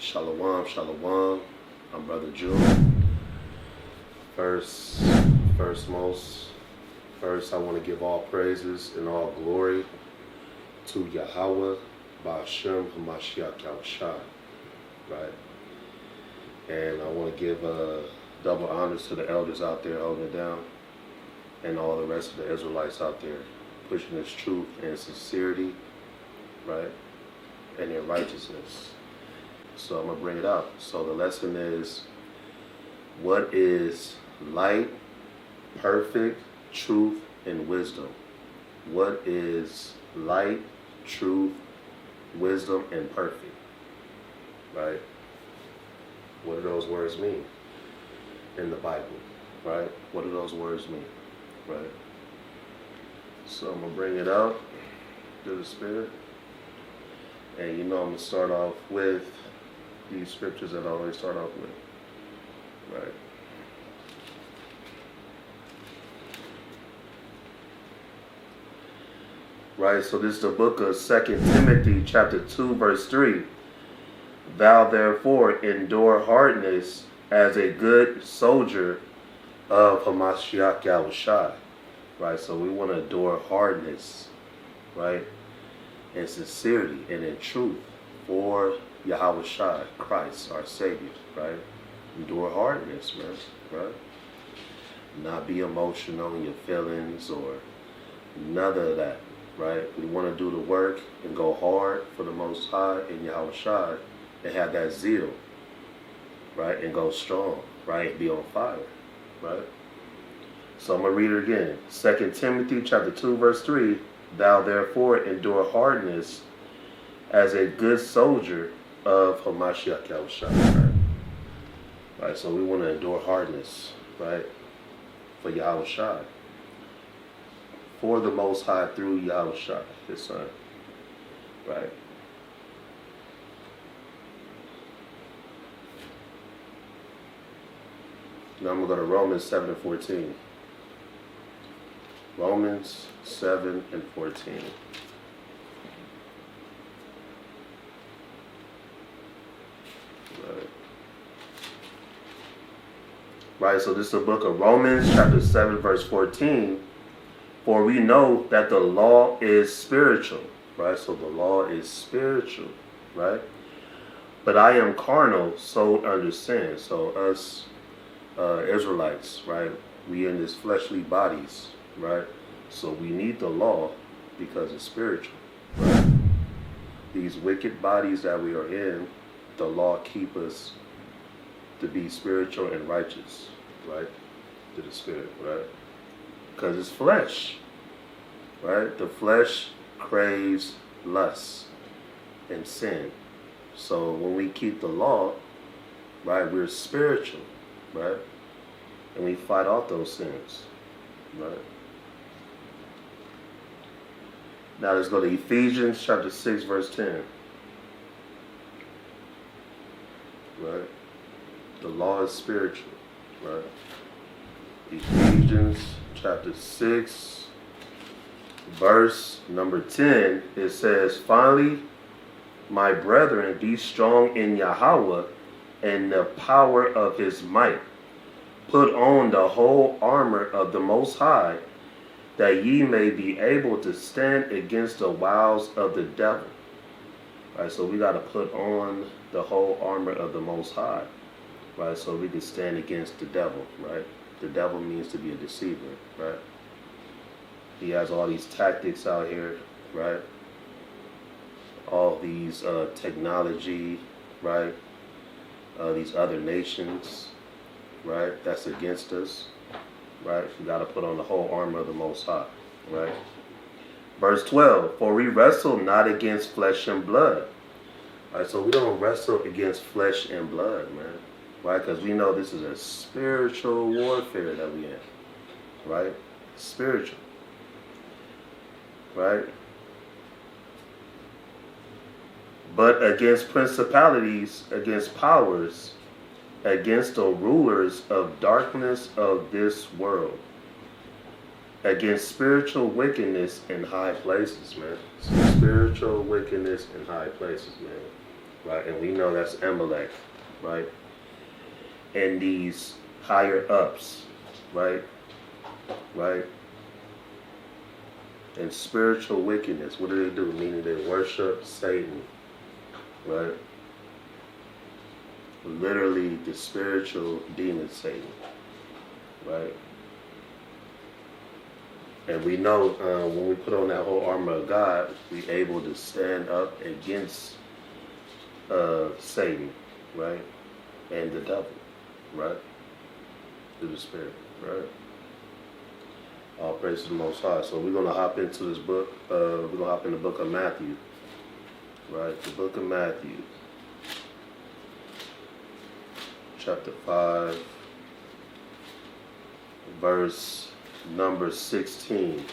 Shalom, shalom. I'm Brother Jew. First, I want to give all praises and all glory to Yahweh, Ba'ashem, Hamashiach, Yahawashi, right? And I want to give double honors to the elders out there holding it down, and all the rest of the Israelites out there pushing this truth and sincerity, right? And in righteousness. So I'm going to bring it up. So the lesson is, what is light, perfect, truth, and wisdom? What is light, truth, wisdom, and perfect? Right? What do those words mean in the Bible? Right? What do those words mean? Right? So I'm going to bring it out to the Spirit. And I'm going to start off with these scriptures that I always start off with. Right? Right, so this is the book of 2 Timothy chapter 2 verse 3. Thou therefore endure hardness as a good soldier of Hamashiach Yahawashi. Right, so we want to endure hardness, right, in sincerity and in truth for Yahawashi, Christ, our Savior, right? Endure hardness, right? Not be emotional in your feelings or none of that, right? We want to do the work and go hard for the Most High and Yahawashi and have that zeal, right? And go strong, right? And be on fire, right? So I'm going to read it again. 2 Timothy chapter 2 verse 3. Thou therefore endure hardness as a good soldier of Hamashiach Yahawashi. Right, so we want to endure hardness, right, for Yahawashi, for the Most High through Yahawashi, His Son, right. Now I'm going to go to Romans 7 and 14. Romans 7 and 14. Right, so this is the book of Romans, chapter 7, verse 14. For we know that the law is spiritual, right? So the law is spiritual, right? But I am carnal, sold under sin. So us Israelites, right? We in this fleshly bodies, right? So we need the law because it's spiritual, right? These wicked bodies that we are in, the law keep us to be spiritual and righteous, right? To the Spirit, right? Because it's flesh, right? The flesh craves lust and sin. So when we keep the law, right, we're spiritual, right? And we fight off those sins, right? Now let's go to Ephesians chapter 6, verse 10. Right? The law is spiritual, right? Ephesians chapter 6, verse number 10, it says, finally, my brethren, be strong in Yahweh and the power of his might. Put on the whole armor of the Most High, that ye may be able to stand against the wiles of the devil. Right, so we got to put on the whole armor of the Most High. Right, so we can stand against the devil, right? The devil means to be a deceiver, right? He has all these tactics out here, right? All these technology, right? These other nations, right? That's against us, right? We got to put on the whole armor of the Most High, right? Verse 12, for we wrestle not against flesh and blood. Right, so we don't wrestle against flesh and blood, man. Right? Because we know this is a spiritual warfare that we in. Right? Spiritual. Right? But against principalities, against powers, against the rulers of darkness of this world, against spiritual wickedness in high places, man. Spiritual wickedness in high places, man. right? And we know that's Amalek, right? And these higher ups, right? Right? And spiritual wickedness, what do? Meaning they worship Satan, right? Literally the spiritual demon Satan, right? And we know when we put on that whole armor of God, we're able to stand up against Satan, right? And the devil, right? Through the Spirit, right? All praise to the Most High. So we're going to hop into this book. We're going to hop in the book of Matthew, right? The book of Matthew, chapter 5, verse number 16,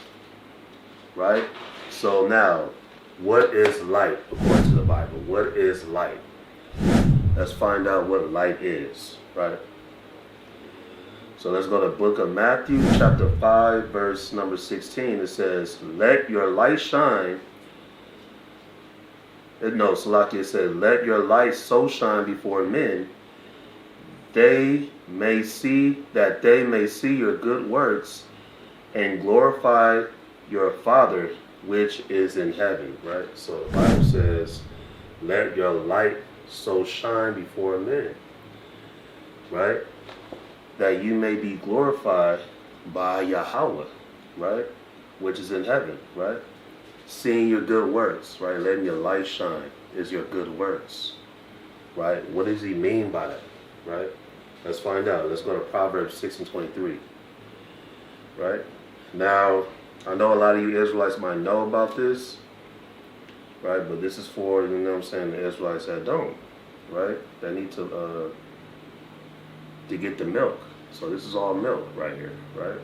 right? So now, what is light according to the Bible? What is light? Let's find out what light is, right? So let's go to the book of Matthew, chapter 5, verse number 16. It says, let your light shine. No, Salakia said, let your light so shine before men, that they may see your good works and glorify your Father which is in heaven, right? So the Bible says, let your light so shine before men, right? That you may be glorified by Yahweh, right? Which is in heaven, right? Seeing your good works, right? Letting your light shine is your good works, right? What does he mean by that, right? Let's find out. Let's go to Proverbs 6:23, right? Now, I know a lot of you Israelites might know about this, right? But this is for, you know what I'm saying, the Israelites that don't, right? That need to get the milk. So this is all milk right here, right?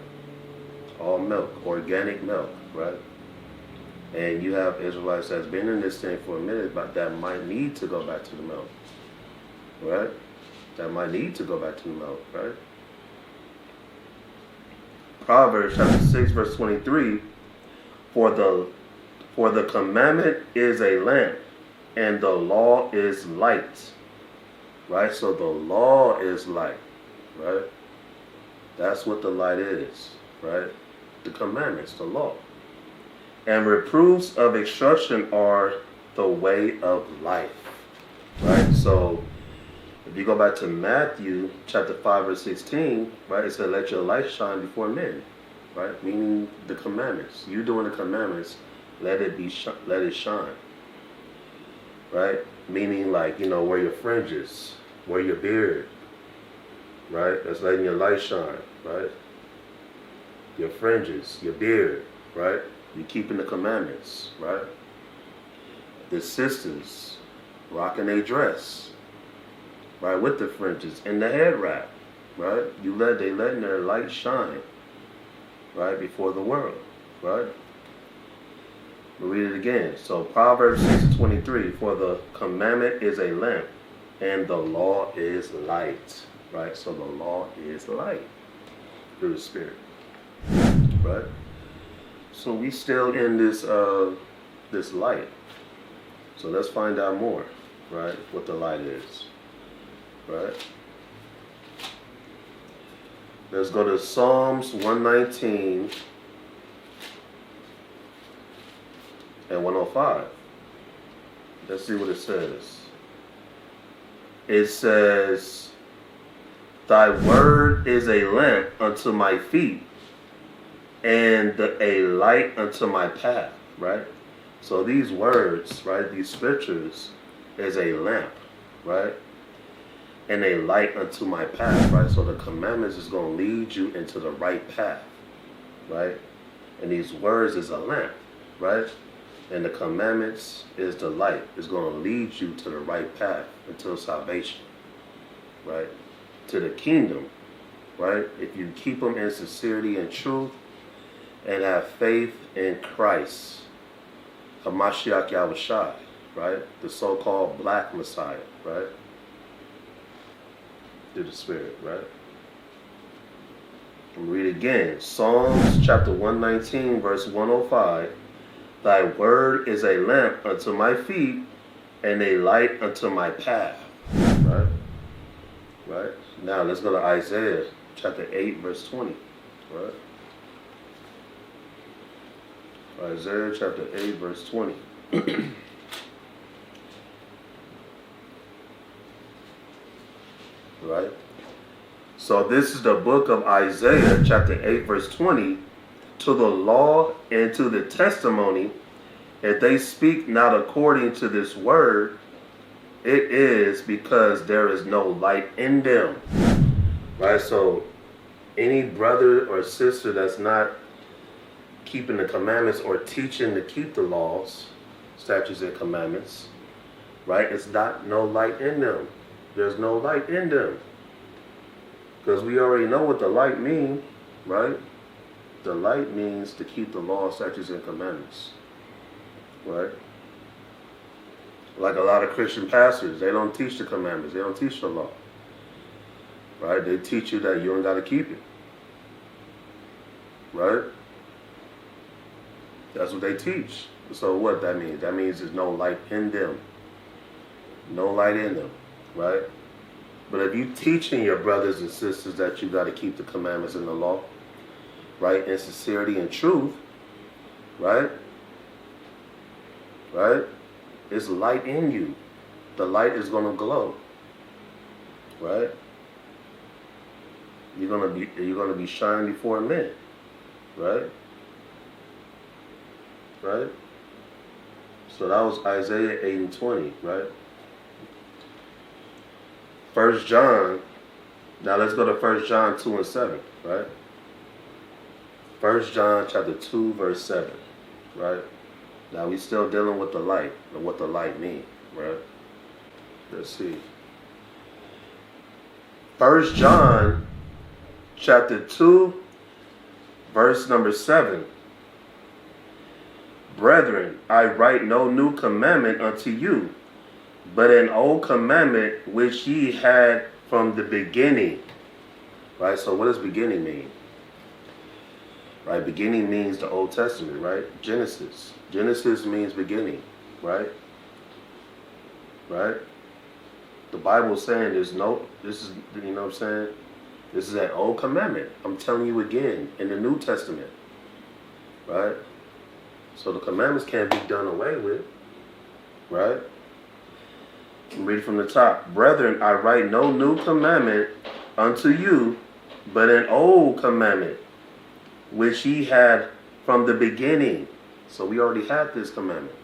All milk, organic milk, right? And you have Israelites that's been in this thing for a minute, but that might need to go back to the milk, right? That might need to go back to the milk, right? Proverbs chapter 6, verse 23, for the commandment is a lamp, and the law is light, right? So the law is light, right? That's what the light is, right? The commandments, the law. And reproofs of instruction are the way of life, right? So if you go back to Matthew chapter 5, verse 16, right, it said, let your light shine before men, right? Meaning the commandments. You doing the commandments, let it shine, right? Meaning, like, you know, wear your fringes, wear your beard, right? That's letting your light shine, right? Your fringes, your beard, right? You're keeping the commandments, right? The sisters rocking a dress, right, with the fringes and the head wrap, right? They letting their light shine, right, before the world, right? We'll read it again. So Proverbs 6:23, for the commandment is a lamp, and the law is light, right? So the law is light through the Spirit, right? So we still in this this light. So let's find out more, right? What the light is, right? Let's go to Psalms 119 and 105. Let's see what it says. It says, thy word is a lamp unto my feet, and a light unto my path, right? So these words, right, these scriptures is a lamp, right? And a light unto my path, right? So the commandments is going to lead you into the right path, right? And these words is a lamp, right? And the commandments is the light. It's going to lead you to the right path until salvation, right? To the kingdom, right? If you keep them in sincerity and truth and have faith in Christ, Hamashiach Yahawashi, right? The so-called black Messiah, right? Through the Spirit, right? I'll read it again. Psalms chapter 119, verse 105. Thy word is a lamp unto my feet, and a light unto my path. Right? Right? Now let's go to Isaiah chapter 8, verse 20. Right? Isaiah chapter 8, verse 20. Right? So this is the book of Isaiah chapter 8, verse 20. To the law and to the testimony, if they speak not according to this word, it is because there is no light in them. Right? So any brother or sister that's not keeping the commandments or teaching to keep the laws, statutes, and commandments, right? It's not no light in them. There's no light in them. Because we already know what the light means, right? The light means to keep the law, statutes, and commandments, right? Like a lot of Christian pastors, they don't teach the commandments. They don't teach the law, right? They teach you that you don't got to keep it, right? That's what they teach. So what that means? That means there's no light in them. No light in them, right? But if you teaching your brothers and sisters that you got to keep the commandments and the law, right, in sincerity and truth, right? Right? It's light in you. The light is going to glow, right? You're going to be shining before men, right? Right? So that was Isaiah 8 and 20, right? 1 John, now let's go to 1 John 2 and 7, right? 1 John chapter 2, verse 7, right? Now we still dealing with the light and what the light means, right? Let's see. 1 John chapter 2, verse number 7. Brethren, I write no new commandment unto you, but an old commandment which ye had from the beginning. Right? So what does beginning mean? Right? Beginning means the Old Testament, right? Genesis. Genesis means beginning, right? Right? The Bible is saying this is, you know what I'm saying? This is an old commandment. I'm telling you again, in the New Testament, right? So the commandments can't be done away with, right? Read from the top. Brethren, I write no new commandment unto you, but an old commandment, which ye had from the beginning. So we already had this commandment,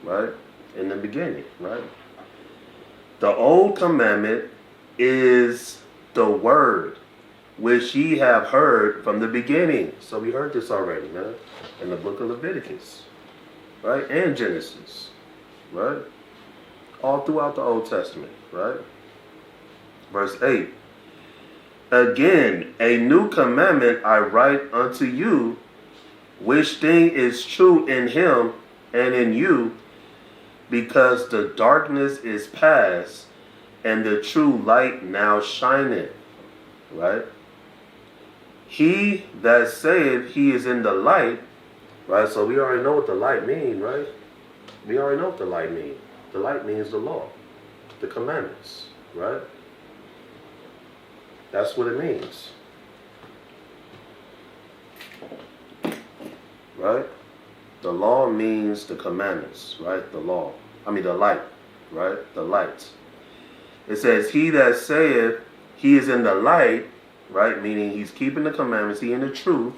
right? In the beginning, right? The old commandment is the word, which ye have heard from the beginning. So we heard this already, man. In the book of Leviticus, right? And Genesis, right? All throughout the Old Testament, right? Verse 8. Again, a new commandment I write unto you, which thing is true in him and in you, because the darkness is past, and the true light now shineth, right? He that saith he is in the light, right? So we already know what the light means, right? We already know what the light means. The light means the law, the commandments, right? That's what it means. Right? The law means the commandments, right? The law. I mean the light, right? The light. It says, he that saith he is in the light, right? Meaning he's keeping the commandments, he in the truth,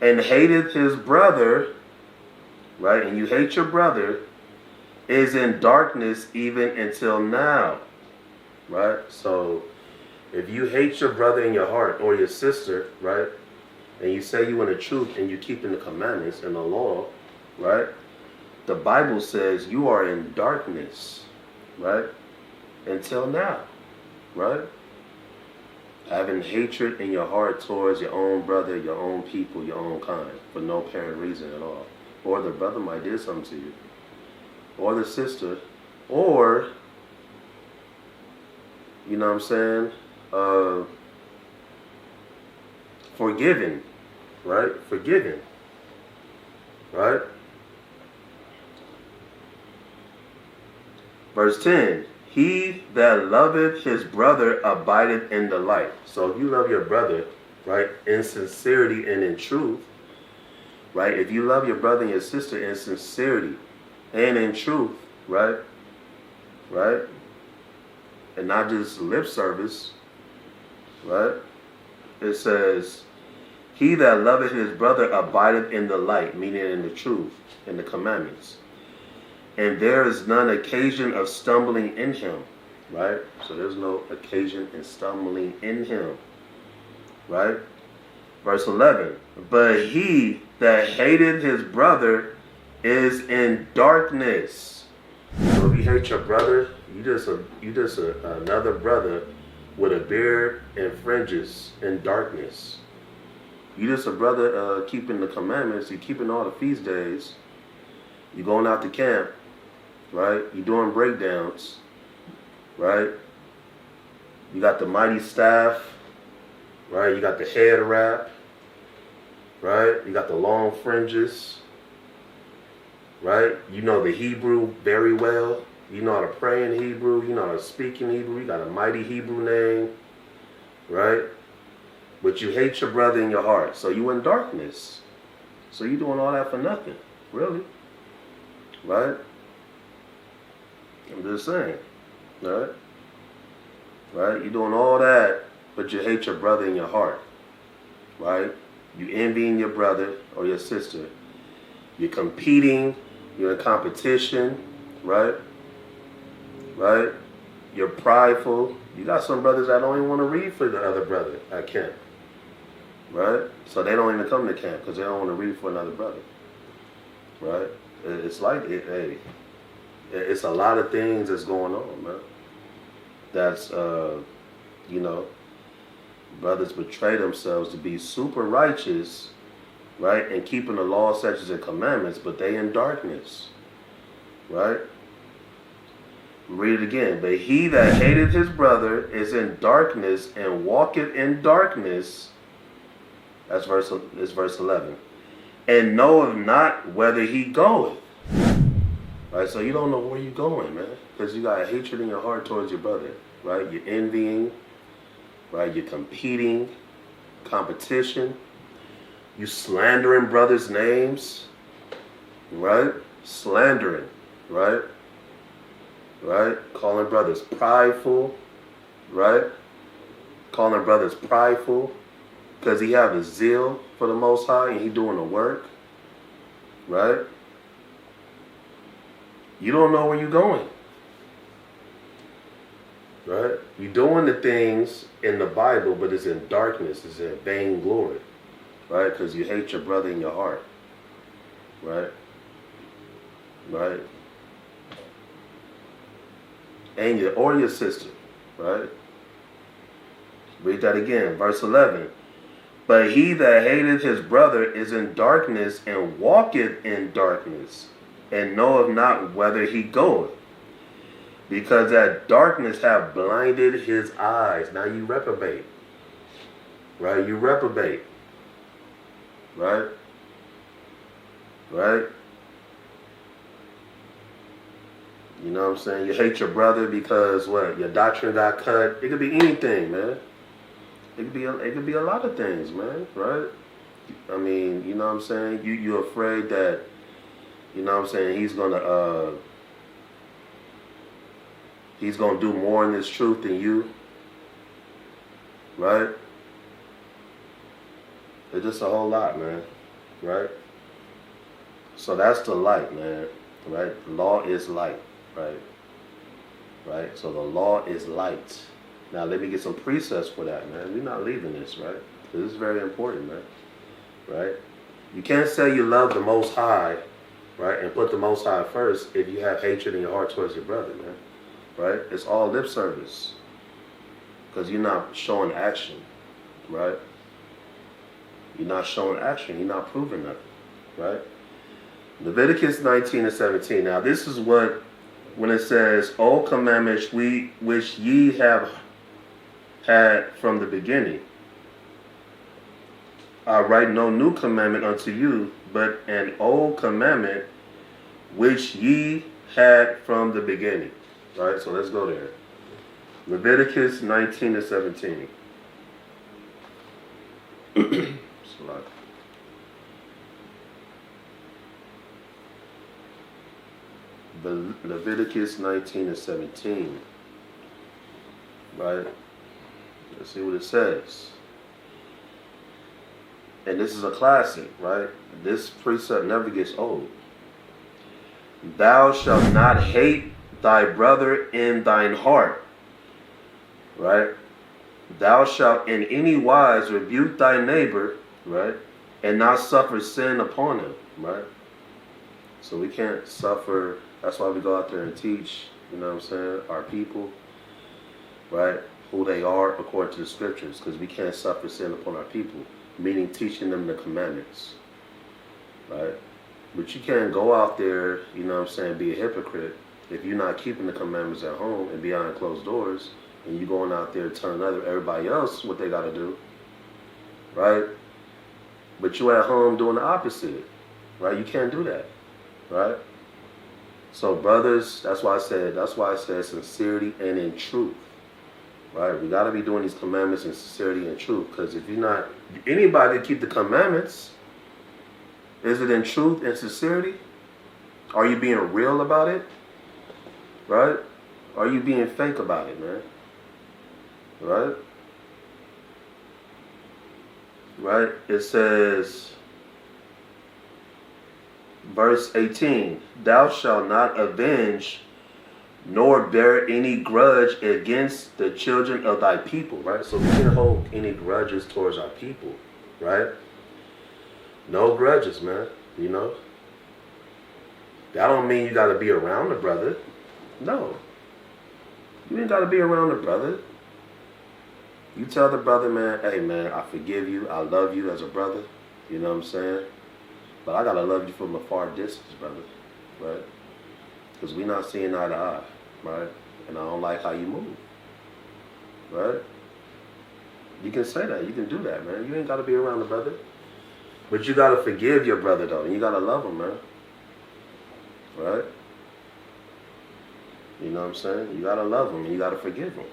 and hateth his brother, right? And you hate your brother, is in darkness even until now, right? So if you hate your brother in your heart or your sister, right, and you say you in the truth and you keeping the commandments and the law, right, the Bible says you are in darkness, right, until now, right? Having hatred in your heart towards your own brother, your own people, your own kind, for no apparent reason at all. Or the brother might do something to you, or the sister, or, you know what I'm saying, forgiven, right? Forgiven, right? Verse 10, he that loveth his brother abideth in the light. So if you love your brother, right, in sincerity and in truth, right, if you love your brother and your sister in sincerity and in truth, right, and not just lip service, right, it says, he that loveth his brother abideth in the light, meaning in the truth, in the commandments. And there is none occasion of stumbling in him, right? So there's no occasion in stumbling in him, right? Verse 11, but he that hated his brother is in darkness. So if you hate your brother, you just another brother with a beard and fringes in darkness. You just a brother keeping the commandments, you're keeping all the feast days, you're going out to camp, right? You're doing breakdowns, right? You got the mighty staff, right? You got the head wrap, right? You got the long fringes, right? You know the Hebrew very well. You know how to pray in Hebrew. You know how to speak in Hebrew. You got a mighty Hebrew name, right? But you hate your brother in your heart. So you in darkness. So you doing all that for nothing, really, right? I'm just saying, right? Right? You're doing all that, but you hate your brother in your heart, right? You envying your brother or your sister. You're competing. You're in competition, right? Right? You're prideful. You got some brothers that don't even want to read for the other brother at camp, right? So they don't even come to camp because they don't want to read for another brother, right? It's like, hey, it's a lot of things that's going on, man. That's, you know, brothers betray themselves to be super righteous, right, and keeping the law, statutes, and commandments, but they in darkness, right? Read it again. But he that hated his brother is in darkness and walketh in darkness. That's verse 11. And knoweth not whither he goeth. Right, so you don't know where you're going, man, because you got hatred in your heart towards your brother, right? You're envying, right? You're competing, competition. You slandering brothers' names, right? Slandering, right? Right? Calling brothers prideful, right? Calling brothers prideful because he have a zeal for the Most High and he doing the work, right? You don't know where you're going, right? You're doing the things in the Bible, but it's in darkness. It's in vain glory, right? Because you hate your brother in your heart, right? Right? And your sister, right? Read that again, verse 11. But he that hateth his brother is in darkness and walketh in darkness, and knoweth not whither he goeth, because that darkness have blinded his eyes. Now you reprobate, right? You reprobate, right? Right? You know what I'm saying? You hate your brother because what? Your doctrine got cut. It could be anything, man. It could be a lot of things, man. Right? I mean, you know what I'm saying? You're afraid that, you know what I'm saying, he's gonna do more in this truth than you. Right? It's just a whole lot, man. Right? So that's the light, man. Right? Law is light. Right? Right? So the law is light. Now let me get some precepts for that, man. We're not leaving this, right? This is very important, man. Right? You can't say you love the Most High, right, and put the Most High first if you have hatred in your heart towards your brother, man. Right? It's all lip service. Because you're not showing action, right? You're not showing action. You're not proving nothing, right? Leviticus 19 and 17. Now this is what, when it says, O commandments which ye have had from the beginning, I write no new commandment unto you, but an old commandment which ye had from the beginning. Right, so let's go there. Leviticus 19 and 17. Leviticus 19 and 17. Right? Let's see what it says. And this is a classic, right? This precept never gets old. Thou shalt not hate thy brother in thine heart. Right? Thou shalt in any wise rebuke thy neighbor, right? And not suffer sin upon him, right? So we can't suffer. That's why we go out there and teach, you know what I'm saying, our people, right? Who they are according to the scriptures, because we can't suffer sin upon our people, meaning teaching them the commandments, right? But you can't go out there, you know what I'm saying, be a hypocrite if you're not keeping the commandments at home and behind closed doors, and you going out there telling everybody else what they got to do, right? But you at home doing the opposite, right? You can't do that, right? So brothers, that's why I said sincerity and in truth, right? We got to be doing these commandments in sincerity and truth, because if you're not, anybody keep the commandments, is it in truth and sincerity? Are you being real about it, right? Are you being fake about it, man? Right? Right? It says, verse 18, thou shalt not avenge nor bear any grudge against the children of thy people, right? So we can't hold any grudges towards our people, right? No grudges, man, you know? That don't mean you got to be around the brother. No. You ain't got to be around the brother. You tell the brother, man, hey, man, I forgive you. I love you as a brother. You know what I'm saying? But I got to love you from a far distance, brother. Right? Because we not seeing eye to eye. Right? And I don't like how you move. Right? You can say that. You can do that, man. You ain't got to be around the brother. But you got to forgive your brother, though. And you got to love him, man. Right? You know what I'm saying? You got to love him and you got to forgive him.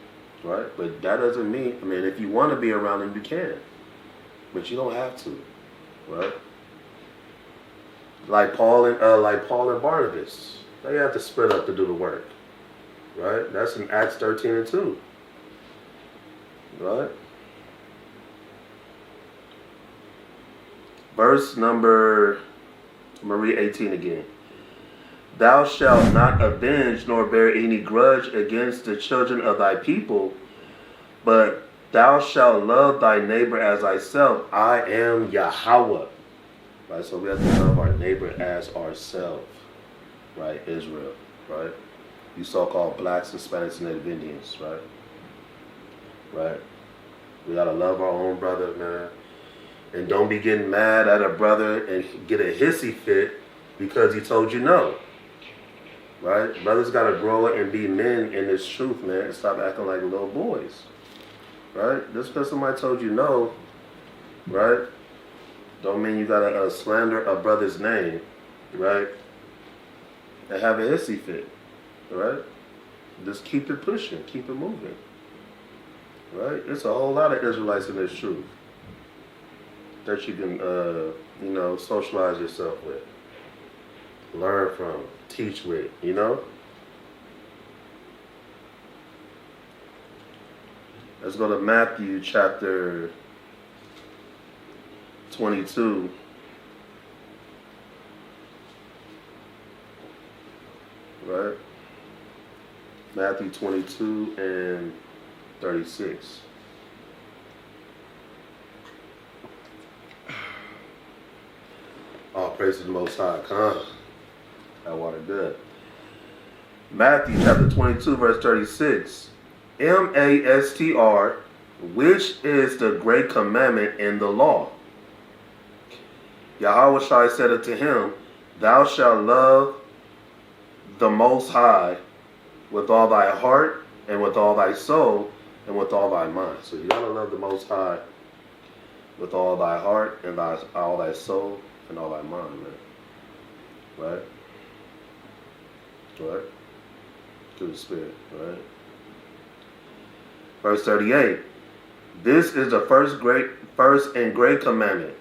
Right? But that doesn't mean, I mean, if you want to be around him, you can. But you don't have to. Right? Like Paul and Barnabas. They have to split up to do the work. Right? That's in Acts 13 and 2. Right? Verse number, I'm going to read 18 again. Thou shalt not avenge nor bear any grudge against the children of thy people, but thou shalt love thy neighbor as thyself. I am Yahweh. Right, so we have to love our neighbor as ourselves. Right, Israel. Right, you so-called blacks, Hispanics, and Native Indians. Right, right. We gotta love our own brother, man, and don't be getting mad at a brother and get a hissy fit because he told you no. Right? Brothers got to grow and be men in this truth, man, and stop acting like little boys. Right? Just because somebody told you no, right, don't mean you got to slander a brother's name, right, and have a hissy fit. Right? Just keep it pushing. Keep it moving. Right? It's a whole lot of Israelites in this truth that you can, socialize yourself with. Learn from, teach with, you know? Let's go to Matthew chapter 22. Right? Matthew 22 and 36. All praise to the Most High. Come. That water good. Matthew chapter 22, verse 36. MASTR, which is the great commandment in the law? Yahawashi said unto him, thou shalt love the Most High with all thy heart and with all thy soul and with all thy mind. So you gotta love the Most High with all thy heart and all thy soul and all thy mind, man. Right? Right? through the Spirit, right? Verse 38. This is the first and great commandment,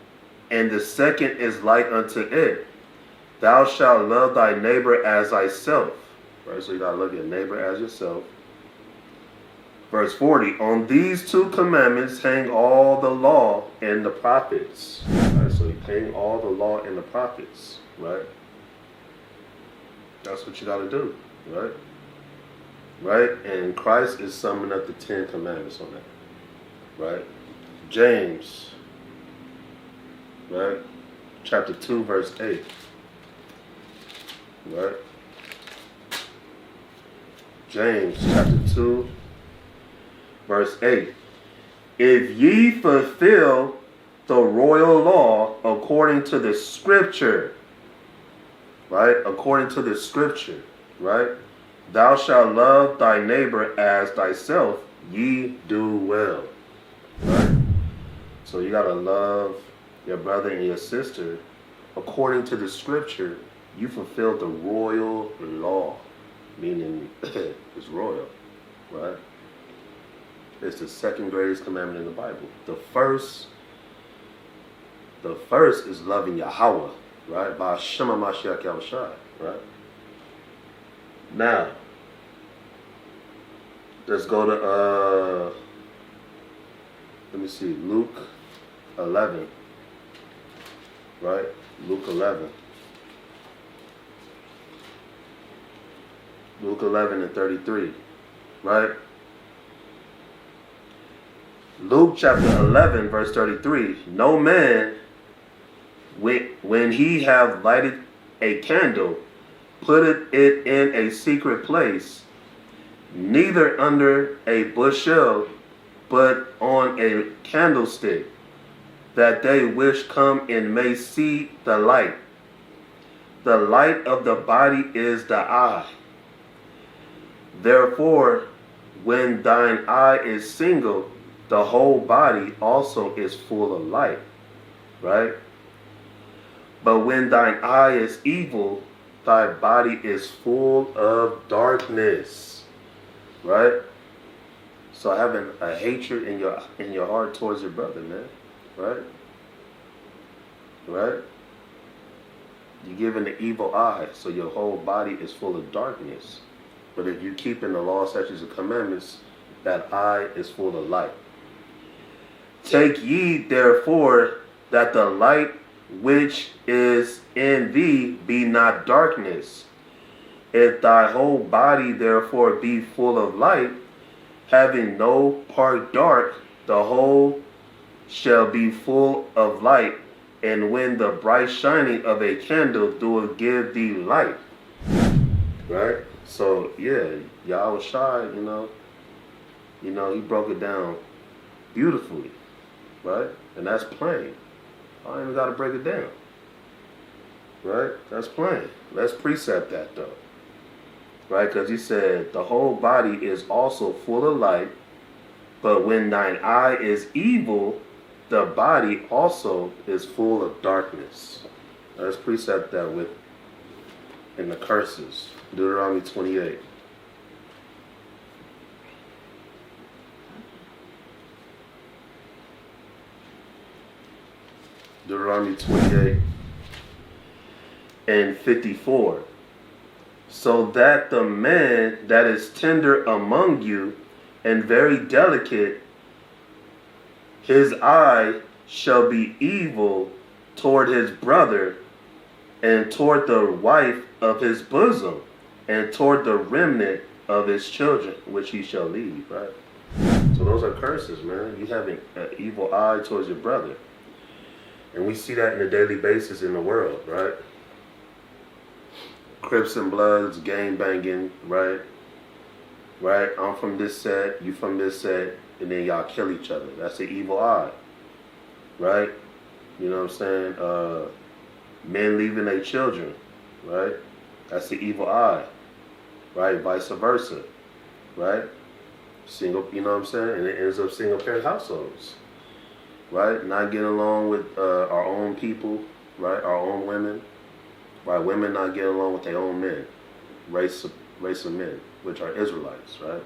and the second is like unto it. Thou shalt love thy neighbor as thyself. Right? So you gotta love your neighbor as yourself. Verse 40. On these two commandments hang all the law and the prophets. Right? So you hang all the law and the prophets, right? That's what you gotta do, right? Right? And Christ is summing up the 10 commandments on that. Right? James, right? Chapter 2, verse 8. Right? James, chapter 2, verse 8. If ye fulfill the royal law according to the scripture, right? According to the scripture, right? Thou shalt love thy neighbor as thyself, ye do well. Right? So you gotta love your brother and your sister according to the scripture. You fulfill the royal law, meaning it's royal, right? It's the second greatest commandment in the Bible. The first is loving Yahweh, right? By Shamar, right? Now, let's go to let me see, Luke 11, right? Luke 11. Luke 11 and 33, right? Luke chapter 11, verse 33. No man, when he have lighted a candle, putteth it in a secret place, neither under a bushel, but on a candlestick, that they which come in may see the light. The light of the body is the eye. Therefore, when thine eye is single, the whole body also is full of light, right? But when thine eye is evil, thy body is full of darkness, right? So having a hatred in your heart towards your brother, man, right? Right? You're given the evil eye, so your whole body is full of darkness. But if you keep in the law, statutes, and commandments, that eye is full of light. Take ye therefore that the light which is in thee be not darkness. If thy whole body therefore be full of light, having no part dark, the whole shall be full of light. And when the bright shining of a candle doeth give thee light. Right? So yeah, Yahawashi, you know, he broke it down beautifully. Right? And that's plain. I don't even got to break it down. Right? That's plain. Let's precept that though. Right? Because he said, the whole body is also full of light, but when thine eye is evil, the body also is full of darkness. Let's precept that with in the curses. Deuteronomy 28. Deuteronomy 28 and 54. So that the man that is tender among you and very delicate, his eye shall be evil toward his brother, and toward the wife of his bosom, and toward the remnant of his children, which he shall leave, right? So those are curses, man. You having an evil eye towards your brother. And we see that on a daily basis in the world, right? Crips and Bloods, gang banging, right? Right? I'm from this set, you from this set, and then y'all kill each other. That's the evil eye, right? You know what I'm saying? Men leaving their children, right? That's the evil eye, right? Vice versa, right? Single, you know what I'm saying? And it ends up single parent households, right? Not getting along with our own people, right? Our own women, right? Women not getting along with their own men, race of men, which are Israelites, right?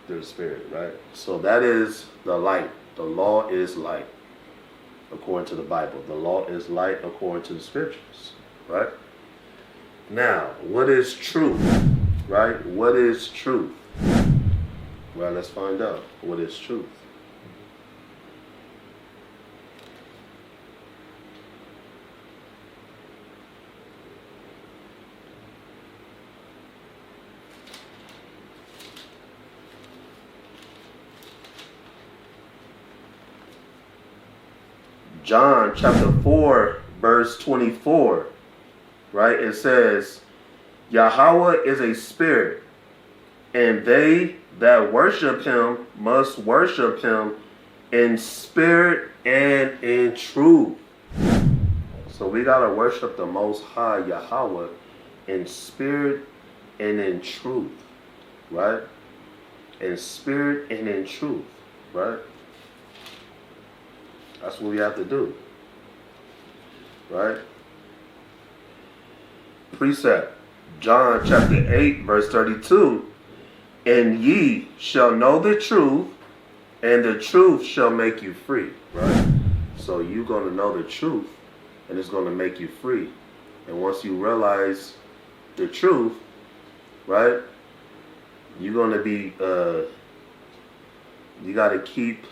Through the Spirit, right? So that is the light. The law is light, according to the Bible. The law is light according to the Scriptures, right? Now, what is truth, right? What is truth? Well, let's find out. What is truth? John chapter 4, verse 24, right? It says, Yahweh is a spirit, and they that worship him must worship him in spirit and in truth. So we got to worship the Most High Yahweh in spirit and in truth, right? In spirit and in truth, right? That's what we have to do, right? Precept, John chapter 8, verse 32. And ye shall know the truth, and the truth shall make you free, right? So you're going to know the truth, and it's going to make you free. And once you realize the truth, right, you're going to be, you got to keep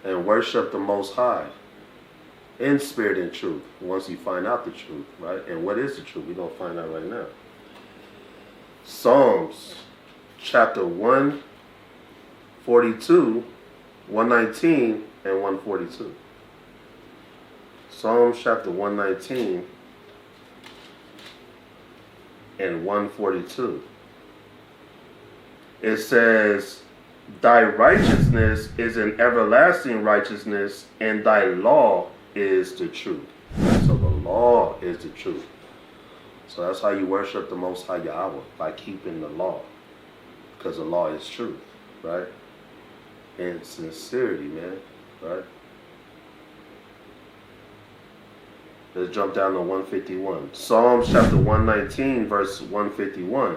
and worship the Most High in spirit and truth once you find out the truth, right? And what is the truth? We're going to find out right now. Psalms chapter 142, 119, and 142. Psalms chapter 119 and 142. It says, Thy righteousness is an everlasting righteousness, and thy law is the truth. So the law is the truth. So that's how you worship the Most High Yahweh, by keeping the law. Because the law is truth, right? And sincerity, man, right? Let's jump down to 151. Psalms chapter 119, verse 151.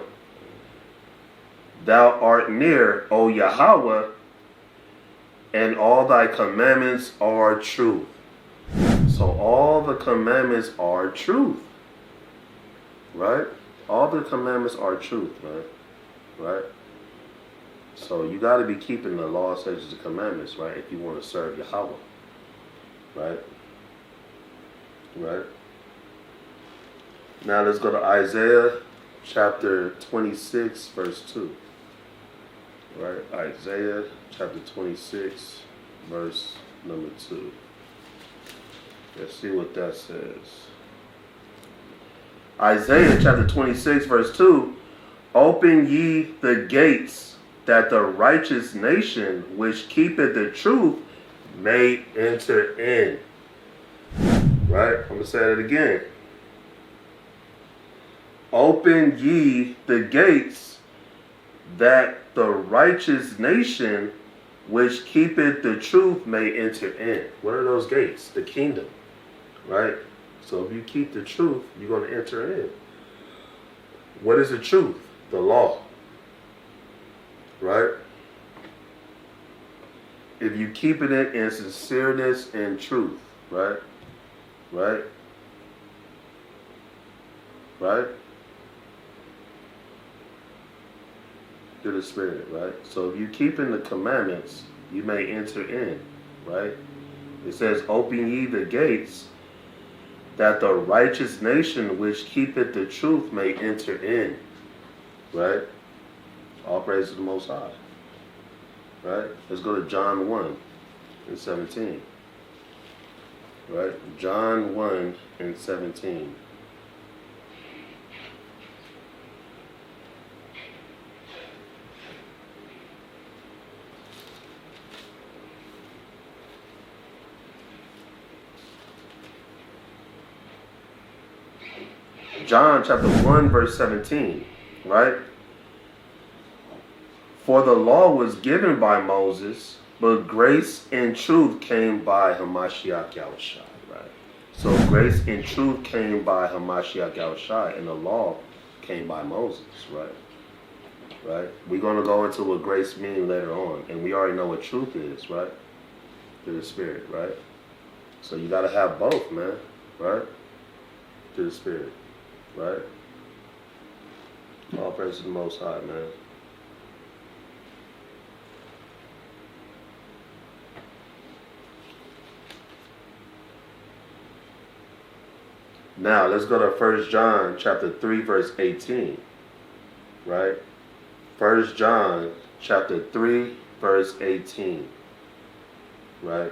Thou art near, O Yahweh, and all thy commandments are truth. So all the commandments are truth, right? All the commandments are truth, man, right? So you got to be keeping the law, statutes, and commandments, right? If you want to serve Yahweh, right? Right? Now let's go to Isaiah chapter 26, verse 2. Right? Isaiah chapter 26, verse number 2. Let's see what that says. Isaiah chapter 26, verse 2. Open ye the gates, that the righteous nation which keepeth the truth may enter in. Right? I'm going to say it again. Open ye the gates, that the righteous nation which keepeth the truth may enter in. What are those gates? The kingdom. Right? So if you keep the truth, you're going to enter in. What is the truth? The law. Right? If you keep it in sincereness and truth. Right? Right? Right? Through the Spirit, right? So if you keep in the commandments, you may enter in, right? It says, open ye the gates, that the righteous nation which keepeth the truth may enter in, right? All praise to the Most High, right? Let's go to John 1 and 17, right? John 1 and 17. John chapter 1 verse 17, right? For the law was given by Moses, but grace and truth came by Hamashiach Yahawashi, right? So grace and truth came by Hamashiach Yahawashi, and the law came by Moses, right? right? We're going to go into what grace means later on, and we already know what truth is, right? To the Spirit, right? So you got to have both, man, right? To the Spirit, right? All praise to the Most High, man. Now, let's go to 1 John chapter 3, verse 18, right? 1 John chapter 3, verse 18, right?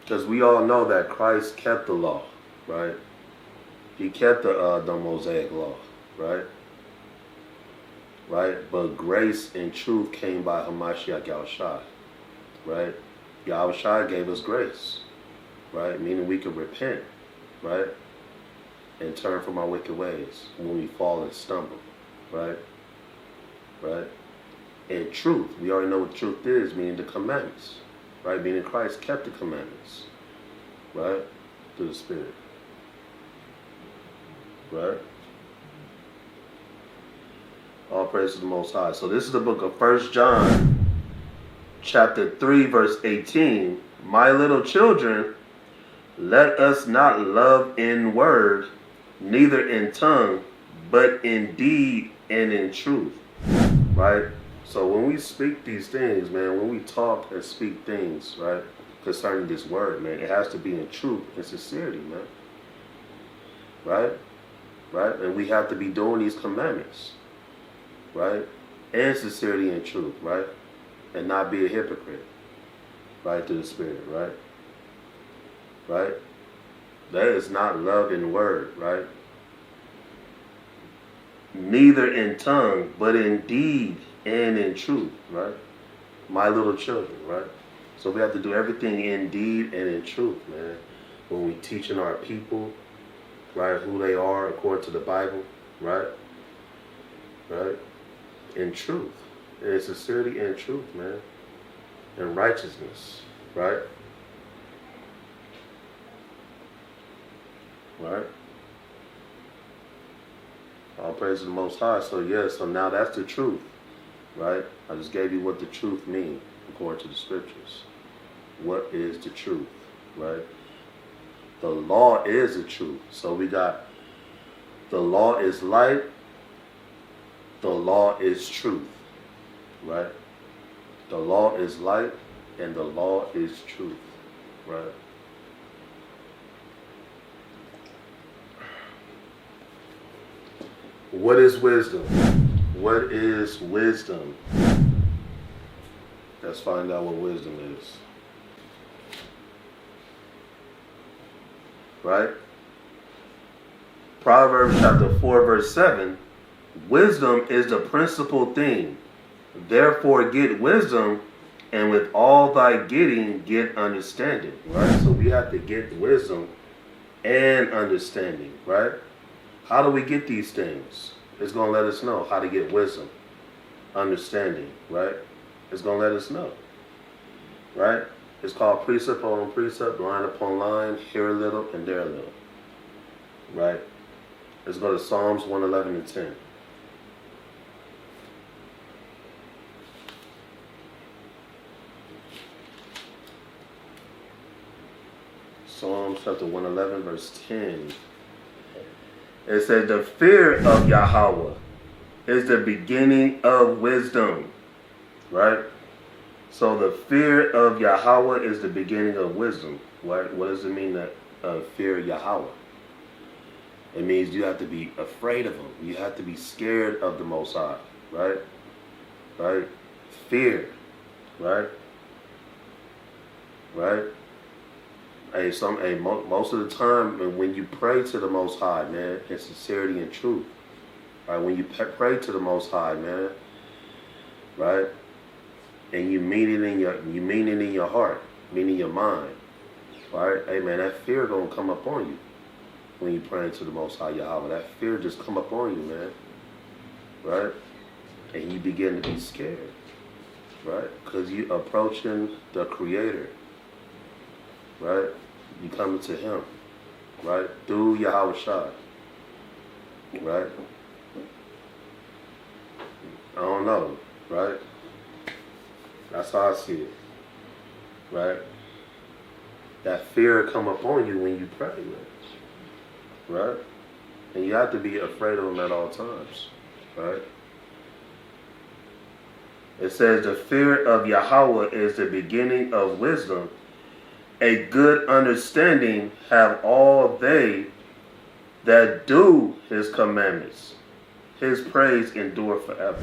Because we all know that Christ kept the law, right? He kept the Mosaic law, right? Right? But grace and truth came by Hamashiach Yahawashi, right? Yahawashi gave us grace, right? Meaning we could repent, right? And turn from our wicked ways when we fall and stumble, right? Right? And truth, we already know what truth is, meaning the commandments, right? Meaning Christ kept the commandments, right? Through the Spirit, right? All praise to the Most High. So this is the book of 1 John chapter 3, verse 18. My little children, let us not love in word, neither in tongue, but in deed and in truth. Right? So when we speak these things, man, when we talk and speak things, right, concerning this word, man, it has to be in truth and sincerity, man. Right? Right? And we have to be doing these commandments, right? And sincerity and truth, right? And not be a hypocrite, right, to the Spirit, right? Right? That is not love in word, right? Neither in tongue, but in deed and in truth, right? My little children, right? So we have to do everything in deed and in truth, man. When we teaching our people, right, who they are according to the Bible, right? Right? In truth. And sincerity and truth, man. And righteousness, right? Right? All praise to the Most High. So yeah, so now that's the truth, right? I just gave you what the truth means according to the scriptures. What is the truth, right? The law is the truth. So we got the law is light, the law is truth, right? The law is light and the law is truth, right? What is wisdom? What is wisdom? Let's find out what wisdom is. Right? Proverbs chapter 4, verse 7. Wisdom is the principal thing. Therefore get wisdom, and with all thy getting, get understanding. Right? So we have to get wisdom and understanding. Right? How do we get these things? It's going to let us know how to get wisdom, understanding, right? It's going to let us know, right? It's called precept upon precept, line upon line, here a little and there a little, right? Let's go to Psalms 111 and 10. Psalms chapter 111, verse 10. It says, the fear of Yahweh is the beginning of wisdom, right? So the fear of Yahweh is the beginning of wisdom. What does it mean that fear Yahweh? It means you have to be afraid of him. You have to be scared of the Most High, right? Right? Fear, right? Right? Most of the time when you pray to the Most High, man, in sincerity and truth, right? When you pray to the Most High, man, right, and you mean it in your heart, meaning your mind, right? Hey, man, that fear gonna come up on you when you praying to the Most High Yahweh. That fear just come up on you, man, right? And you begin to be scared, right? Because you approaching the Creator. Right? You coming to him, right? Through Yahawashi, right? I don't know, right? That's how I see it, right? That fear come upon you when you pray, man, right? And you have to be afraid of him at all times, right? It says the fear of Yahweh is the beginning of wisdom. A good understanding have all they that do his commandments. His praise endure forever.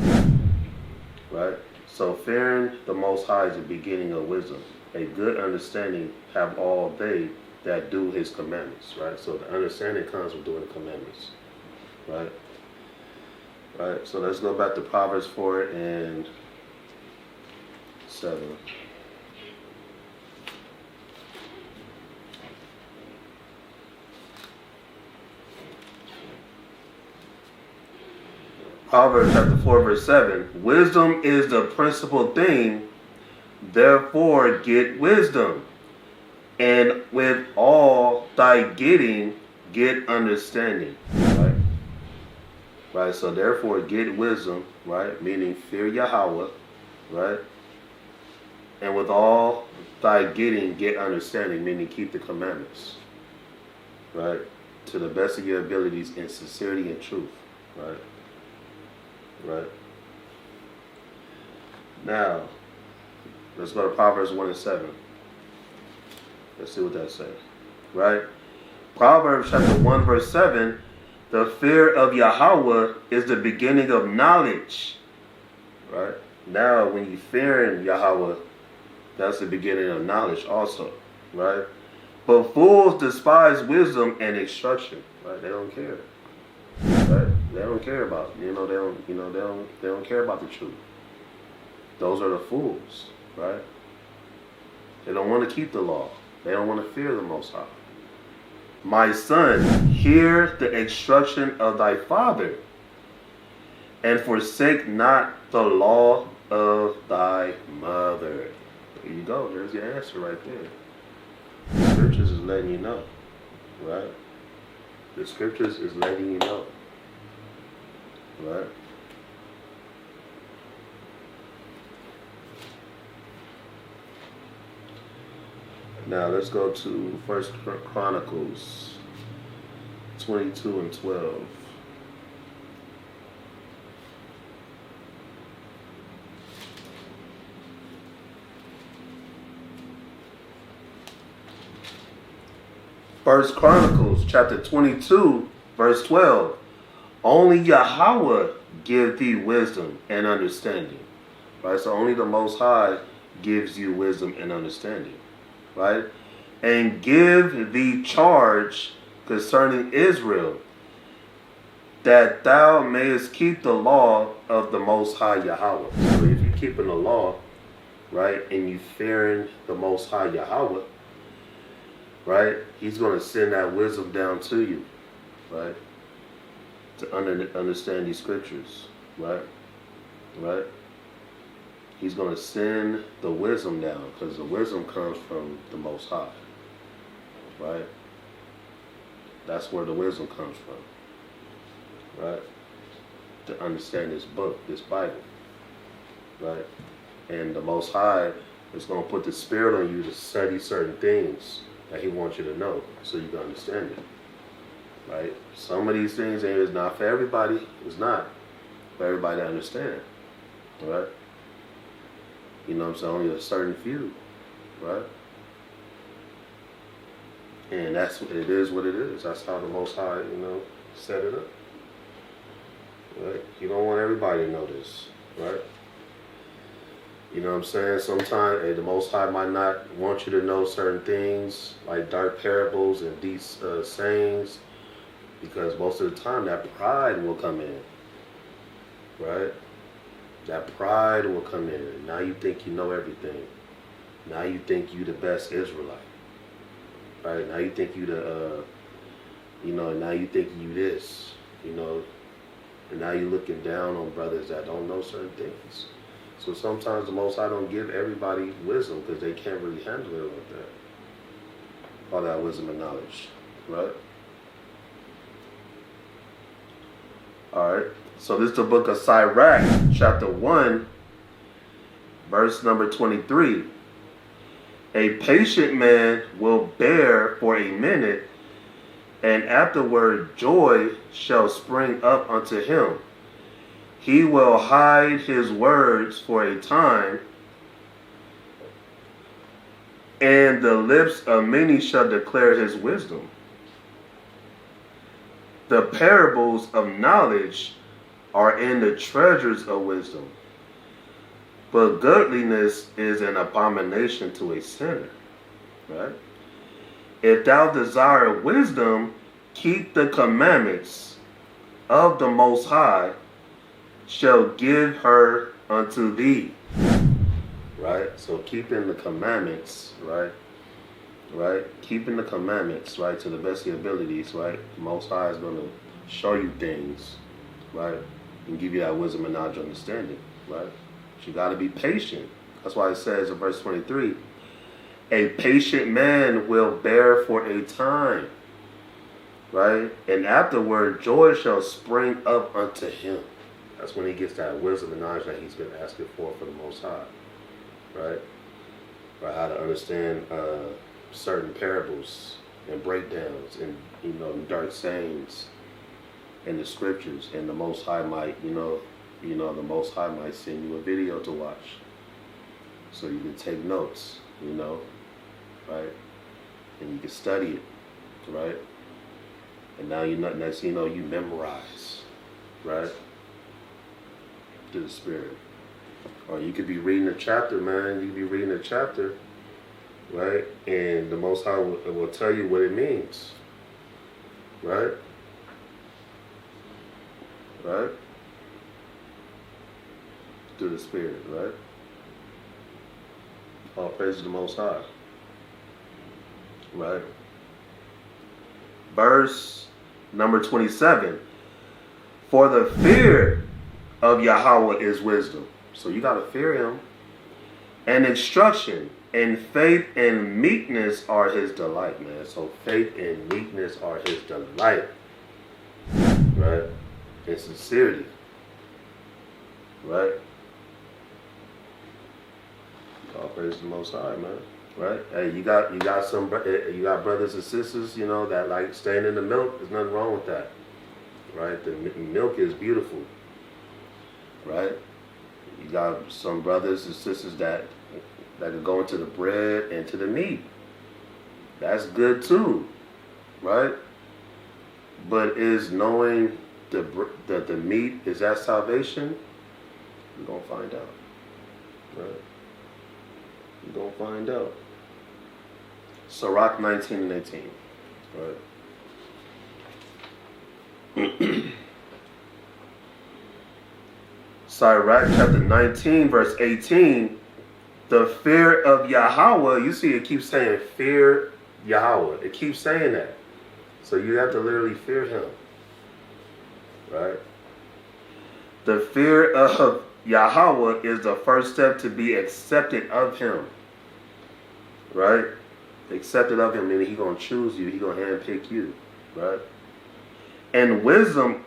Right? So fearing the Most High is the beginning of wisdom. A good understanding have all they that do his commandments. Right? So the understanding comes from doing the commandments. Right? Right? So let's go back to Proverbs 4 and 7. Proverbs chapter 4 verse 7. Wisdom is the principal thing, therefore get wisdom. And with all thy getting, get understanding. Right? Right, so therefore get wisdom, right? Meaning fear Yahweh, right? And with all thy getting, get understanding, meaning keep the commandments. Right? To the best of your abilities in sincerity and truth. Right? Right. Now, let's go to Proverbs 1 and 7. Let's see what that says. Right? Proverbs chapter 1 verse 7. The fear of Yahweh is the beginning of knowledge. Right? Now, when you fear Yahweh, that's the beginning of knowledge also. Right? But fools despise wisdom and instruction. Right? They don't care. Right? They don't care about, they don't care about the truth. Those are the fools, right? They don't want to keep the law. They don't want to fear the Most High. My son, hear the instruction of thy father, and forsake not the law of thy mother. There you go. There's your answer right there. The scriptures is letting you know, right? The scriptures is letting you know. Right? Now let's go to 1 Chronicles 22 and 12. First Chronicles chapter 22 verse 12. Only Yahweh give thee wisdom and understanding. Right? So only the Most High gives you wisdom and understanding. Right? And give thee charge concerning Israel, that thou mayest keep the law of the Most High Yahweh. So if you're keeping the law, right, and you fearing the Most High Yahweh, right, he's going to send that wisdom down to you, right? To understand these scriptures, right? Right? He's going to send the wisdom down, because the wisdom comes from the Most High, right? That's where the wisdom comes from, right? To understand this book, this Bible, right? And the Most High is going to put the Spirit on you to study certain things that he wants you to know, so you can understand it. Right? Some of these things is not for everybody. It's not for everybody to understand. Right? You know what I'm saying? Only a certain few. Right? And that's what it is. What it is. That's how the Most High, set it up. Right? You don't want everybody to know this. Right? You know what I'm saying? Sometimes the Most High might not want you to know certain things, like dark parables and deep sayings. Because most of the time that pride will come in, right? That pride will come in. And now you think you know everything. Now you think you the best Israelite, right? Now you think you now you think you this, and now you're looking down on brothers that don't know certain things. So sometimes the Most High don't give everybody wisdom because they can't really handle it like that. All that wisdom and knowledge, right? Alright, so this is the book of Sirach, chapter 1, verse number 23. A patient man will bear for a minute, and afterward joy shall spring up unto him. He will hide his words for a time, and the lips of many shall declare his wisdom. The parables of knowledge are in the treasures of wisdom, but godliness is an abomination to a sinner. Right? If thou desire wisdom, keep the commandments of the Most High, shall give her unto thee. Right? So keeping the commandments, right? Right? Keeping the commandments, right, to the best of your abilities, right? The Most High is going to show you things, right? And give you that wisdom and knowledge and understanding, right? But you got to be patient. That's why it says in verse 23, a patient man will bear for a time, right? And afterward joy shall spring up unto him. That's when he gets that wisdom and knowledge that he's been asking for the Most High, right? Or how to understand certain parables and breakdowns and, dark sayings in the scriptures. And the Most High might, the Most High might send you a video to watch so you can take notes, right? And you can study it, right? And now next thing you know, you memorize, right? To the Spirit. Or you could be reading a chapter, man. You could be reading a chapter, right? And the Most High will tell you what it means, right? Right? Through the Spirit, right? All praise to the Most High, right? Verse number 27. For the fear of Yahweh is wisdom. So you got to fear him. And instruction and faith and meekness are his delight, man. So faith and meekness are his delight, right? And sincerity, right? All praise the Most High, man. Right? Hey, you got brothers and sisters, that like staying in the milk. There's nothing wrong with that, right? The milk is beautiful, right? You got some brothers and sisters that are going to the bread and to the meat. That's good too, right? But is knowing that the meat is that salvation? We're gonna find out, right? We're gonna find out. Sirach 19 and 18, right? Sirach chapter 19, verse 18. The fear of Yahweh, you see it keeps saying fear Yahweh. It keeps saying that. So you have to literally fear him, right? The fear of Yahweh is the first step to be accepted of him, right? Accepted of him, meaning he's going to choose you. He's going to handpick you, right? And wisdom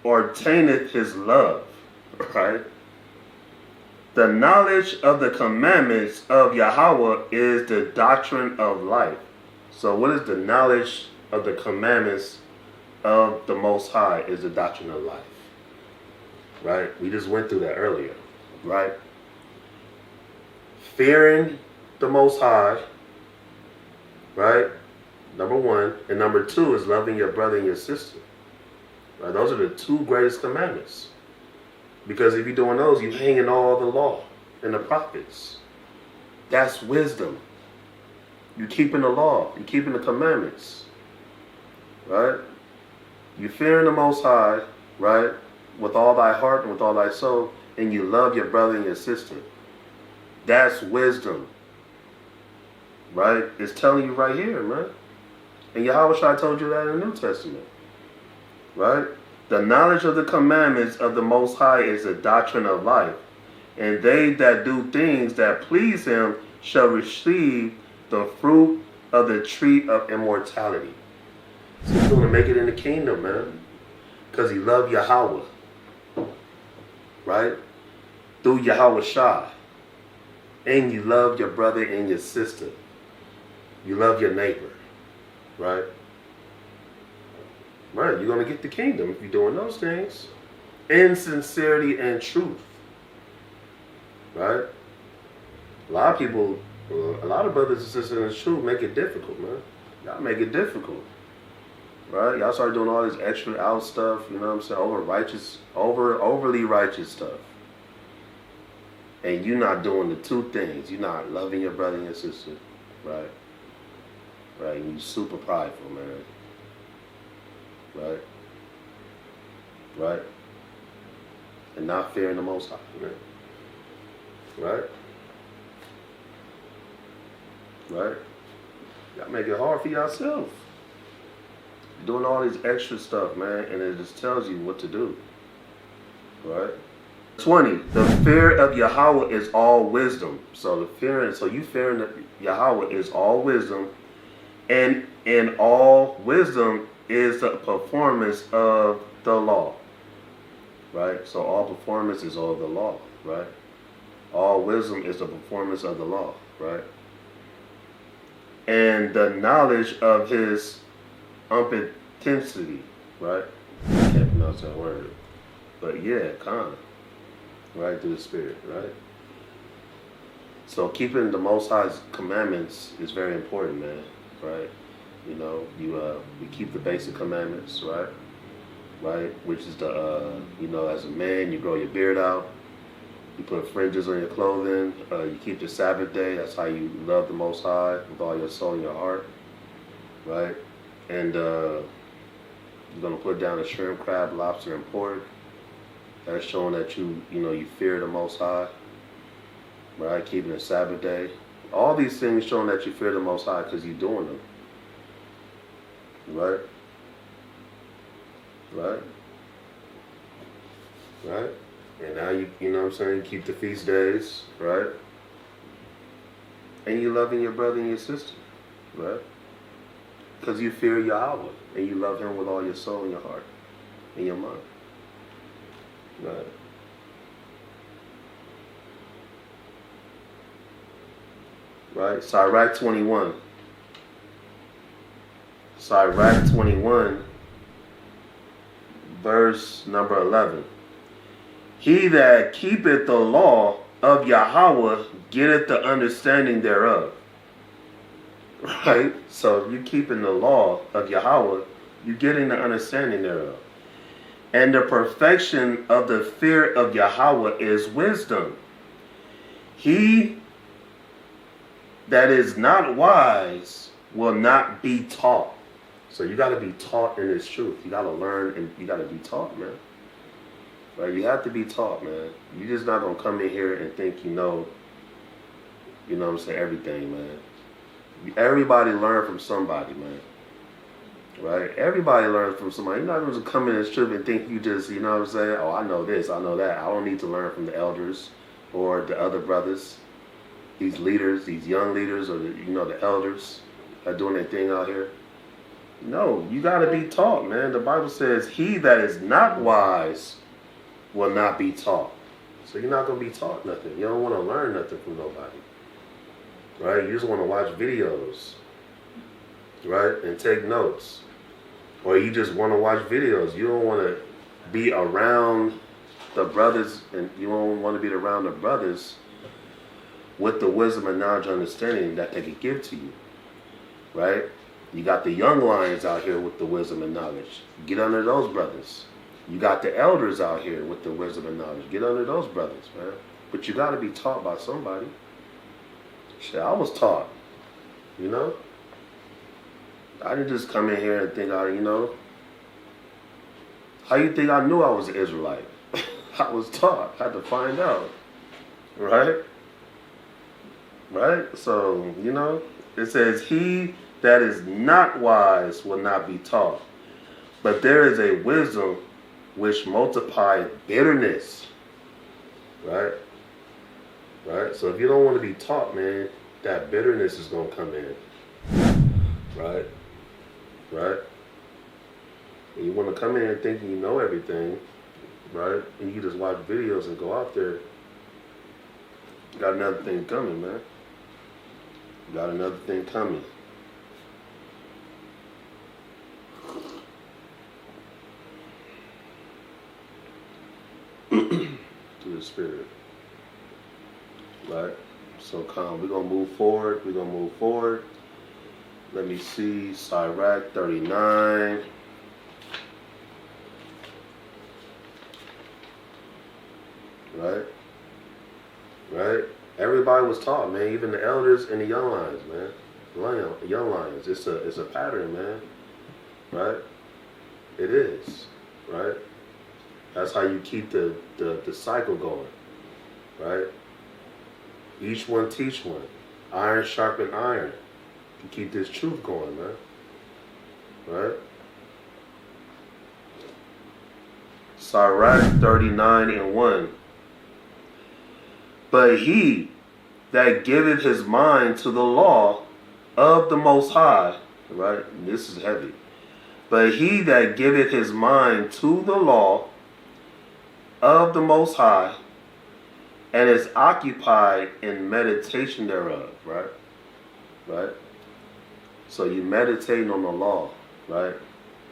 ordaineth his love, right? The knowledge of the commandments of Yahweh is the doctrine of life. So what is the knowledge of the commandments of the Most High? Is the doctrine of life, right? We just went through that earlier, right? Fearing the Most High, right? Number one. And number two is loving your brother and your sister. Right? Those are the two greatest commandments. Because if you're doing those, you're hanging all the law and the prophets. That's wisdom. You're keeping the law. You're keeping the commandments. Right? You're fearing the Most High, right? With all thy heart and with all thy soul. And you love your brother and your sister. That's wisdom. Right? It's telling you right here, man. And Yahawashi told you that in the New Testament. Right? The knowledge of the commandments of the Most High is the doctrine of life. And they that do things that please him shall receive the fruit of the tree of immortality. So he's going to make it in the kingdom, man. Because he loved Yahweh. right? Through Yahawashi. And you love your brother and your sister. You love your neighbor, right? Right, you're going to get the kingdom if you're doing those things. In sincerity and truth, right? A lot of people, a lot of brothers and sisters in the truth make it difficult, man. Y'all make it difficult, right? Y'all start doing all this extra out stuff, you know what I'm saying? Overly righteous stuff. And you're not doing the two things. You're not loving your brother and your sister, right? Right, and you super prideful, man. Right? Right? And not fearing the Most High, man. Right? Right? Y'all make it hard for yourself. Doing all this extra stuff, man, and it just tells you what to do. Right? 20. The fear of Yahweh is all wisdom. So you fearing Yahweh is all wisdom. And in all wisdom is the performance of the law. Right? So all performance is all the law. Right? All wisdom is the performance of the law. Right? And the knowledge of his omnipotentity. Right? I can't pronounce that word. But yeah, kind of. Right, through the Spirit, right? So keeping the Most High's commandments is very important, man, right? You know, we keep the basic commandments, right? Right, which is you know, as a man, you grow your beard out, you put fringes on your clothing, you keep the Sabbath day, that's how you love the Most High with all your soul and your heart, right? And you're going to put down a shrimp, crab, lobster, and pork. That's showing that you fear the Most High, right? Keeping the Sabbath day. All these things showing that you fear the Most High because you're doing them, right? Right? Right? And now you know what I'm saying, you keep the feast days, right? And you loving your brother and your sister, right? Because you fear Yahweh and you love him with all your soul and your heart and your mind. Right. Right. Sirach 21. Sirach 21, verse number 11. He that keepeth the law of Yahweh getteth the understanding thereof. Right? So if you're keeping the law of Yahweh, you're getting the understanding thereof. And the perfection of the fear of Yahweh is wisdom. He that is not wise will not be taught. So you got to be taught in this truth. You got to learn and you got to be taught, man. Right? You have to be taught, man. You're just not going to come in here and think you know what I'm saying, everything, man. Everybody learn from somebody, man. Right? Everybody learns from somebody. You're not going to come in this trip and think you just, you know what I'm saying, oh, I know this, I know that. I don't need to learn from the elders or the other brothers, these leaders, these young leaders, or the elders are doing their thing out here. No, you got to be taught, man. The Bible says, he that is not wise will not be taught. So you're not going to be taught nothing. You don't want to learn nothing from nobody. Right? You just want to watch videos. Right? And take notes. Or you just want to watch videos. You don't want to be around the brothers, and you don't want to be around the brothers with the wisdom and knowledge and understanding that they could give to you. Right? You got the young lions out here with the wisdom and knowledge. Get under those brothers. You got the elders out here with the wisdom and knowledge. Get under those brothers, man. But you got to be taught by somebody. Shit, I was taught. You know? I didn't just come in here and think how you think I knew I was an Israelite? I was taught. I had to find out. Right? Right? So, it says, he that is not wise will not be taught. But there is a wisdom which multiplies bitterness. Right? Right? So if you don't want to be taught, man, that bitterness is going to come in. Right? Right? And you want to come in thinking you know everything, right? And you just watch videos and go out there. Got another thing coming, man. Got another thing coming. To the Spirit. Right? So come, we're going to move forward. We're going to move forward. Let me see. Sirach 39. Right? Right? Everybody was taught, man. Even the elders and the young lions, man. Young lions. It's a pattern, man. Right? It is. Right? That's how you keep the cycle going. Right? Each one teach one. Iron sharpen iron. To keep this truth going, man. Right? Sirach 39:1. But he that giveth his mind to the law of the Most High, right? And this is heavy. But he that giveth his mind to the law of the Most High, and is occupied in meditation thereof, right? Right? So you meditating on the law, right?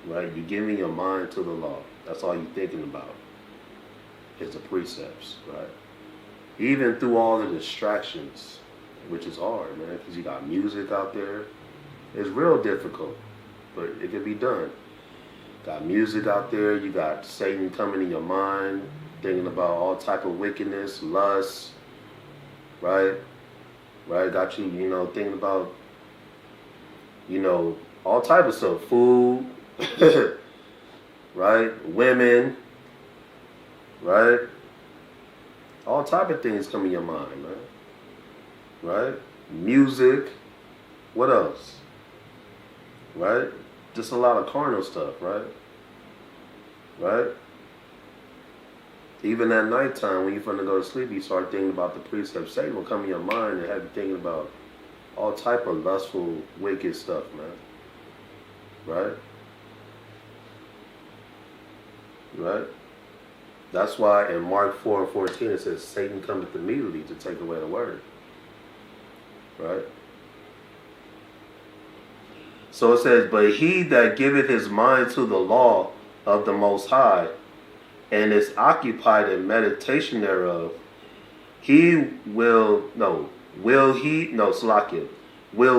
Right? You're giving your mind to the law. That's all you're thinking about is the precepts, right? Even through all the distractions, which is hard, man, because you got music out there. It's real difficult, but it can be done. Got music out there. You got Satan coming in your mind, thinking about all type of wickedness, lust, right? Right? Got you, thinking about, all type of stuff. Food, right? Women, right? All type of things come in your mind, man. Right? Music. What else? Right? Just a lot of carnal stuff, right? Right? Even at nighttime, when you're finna go to sleep, you start thinking about the precepts. Satan will come in your mind and have you thinking about all type of lustful, wicked stuff, man. Right? Right? That's why in Mark 4:14 it says, Satan cometh immediately to take away the word. Right? So it says, but he that giveth his mind to the law of the Most High, and is occupied in meditation thereof, will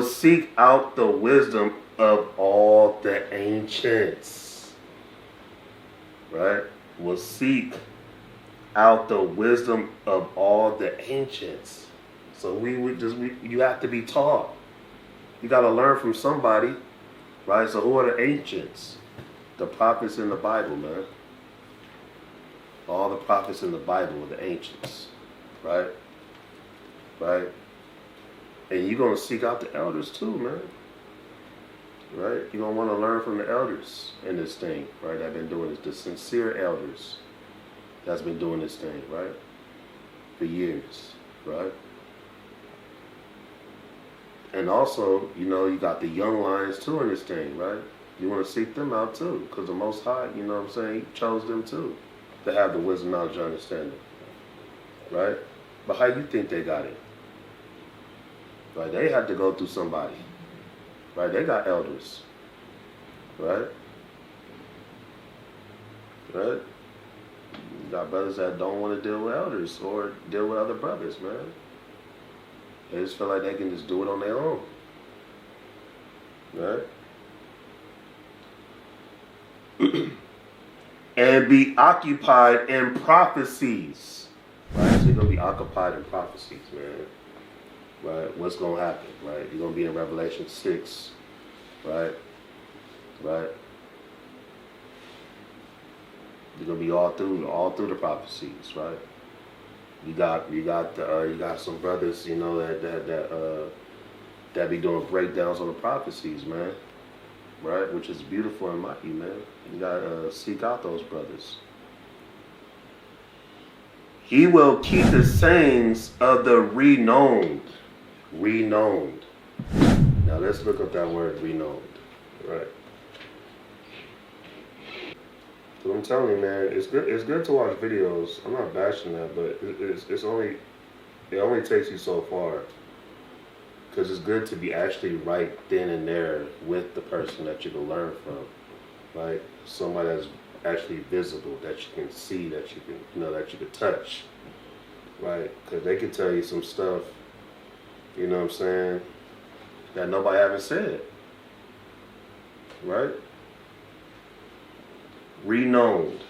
seek out the wisdom of all the ancients. Right? Will seek out the wisdom of all the ancients. So you have to be taught. You got to learn from somebody, right? So who are the ancients? The prophets in the Bible, man. All the prophets in the Bible are the ancients, right? Right? And you're going to seek out the elders too, man. Right? You're going to want to learn from the elders in this thing, right? That have been doing this. The sincere elders that's been doing this thing, right? For years, right? And also, you got the young lions too in this thing, right? You want to seek them out too, because the Most High, you know what I'm saying, He chose them too to have the wisdom, knowledge, and understanding, right? But how you think they got it? Right? They had to go through somebody, right? They got elders, right? Right? You got brothers that don't want to deal with elders or deal with other brothers, man. They just feel like they can just do it on their own. Right? And be occupied in prophecies. Right? So you're going to be occupied in prophecies, man. Right? What's going to happen? Right? You're going to be in Revelation 6. Right? Right? You're going to be all through the prophecies, right? You got some brothers, that be doing breakdowns on the prophecies, man. Right? Which is beautiful and mighty, man. You gotta seek out those brothers. He will keep the sayings of the renowned. Renowned. Now let's look up that word renowned. Right. So I'm telling you, man, it's good. It's good to watch videos. I'm not bashing that, but it only takes you so far. Because it's good to be actually right then and there with the person that you can learn from, right? Somebody that's actually visible, that you can see, that you can, that you can touch, right? Because they can tell you some stuff, you know what I'm saying, that nobody haven't said, right? Renowned,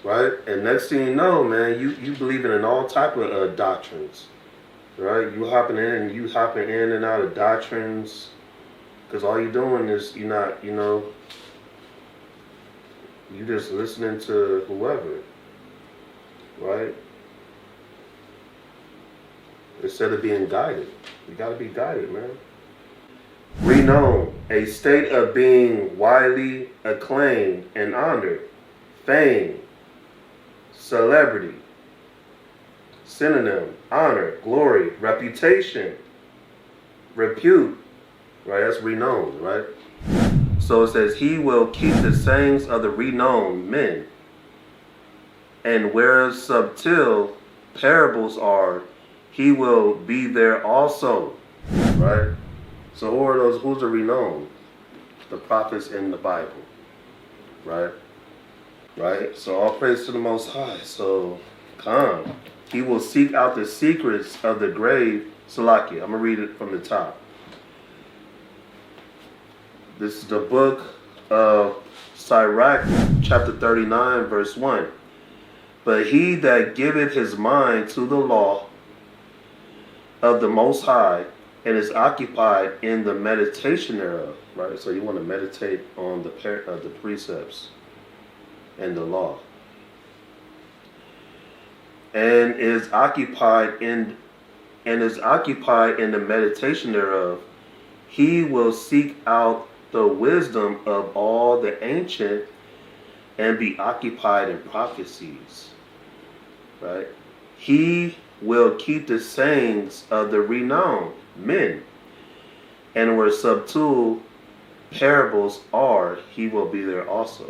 right? And next thing you know, man, you believing in all type of doctrines, right? You hopping in and out of doctrines, because all you're doing is you're not, you just listening to whoever, right? Instead of being guided. You got to be guided, man. Renowned, a state of being widely acclaimed and honored, fame, celebrity, synonym, honor, glory, reputation, repute, right? That's renowned, right? So it says, he will keep the sayings of the renowned men, and where subtle parables are, he will be there also, right? So who are those? Who's the renowned? The prophets in the Bible, right? Right? So all praise to the Most High. So come. He will seek out the secrets of the grave. Salakia. I'm going to read it from the top. This is the book of Sirach, chapter 39, verse 1. But he that giveth his mind to the law of the Most High, and is occupied in the meditation thereof, right? So you want to meditate on the precepts and the law, and is occupied in the meditation thereof. He will seek out the wisdom of all the ancient, and be occupied in prophecies, right? He will keep the sayings of the renowned men, and where subtle parables are, he will be there also,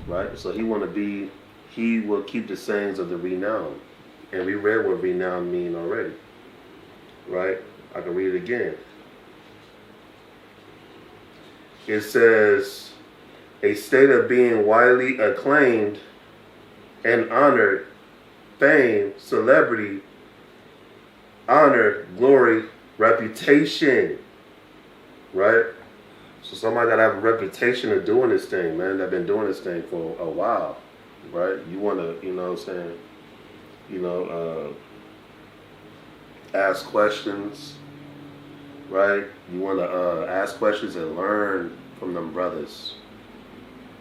right? So he will keep the sayings of the renowned, and we read what renowned mean already, right? I can read it again. It says, a state of being widely acclaimed and honored, fame, celebrity, honor, glory, reputation, right? So somebody got to have a reputation of doing this thing, man. They've been doing this thing for a while, right? You want to, you know what I'm saying, ask questions, right? You want to ask questions and learn from them brothers,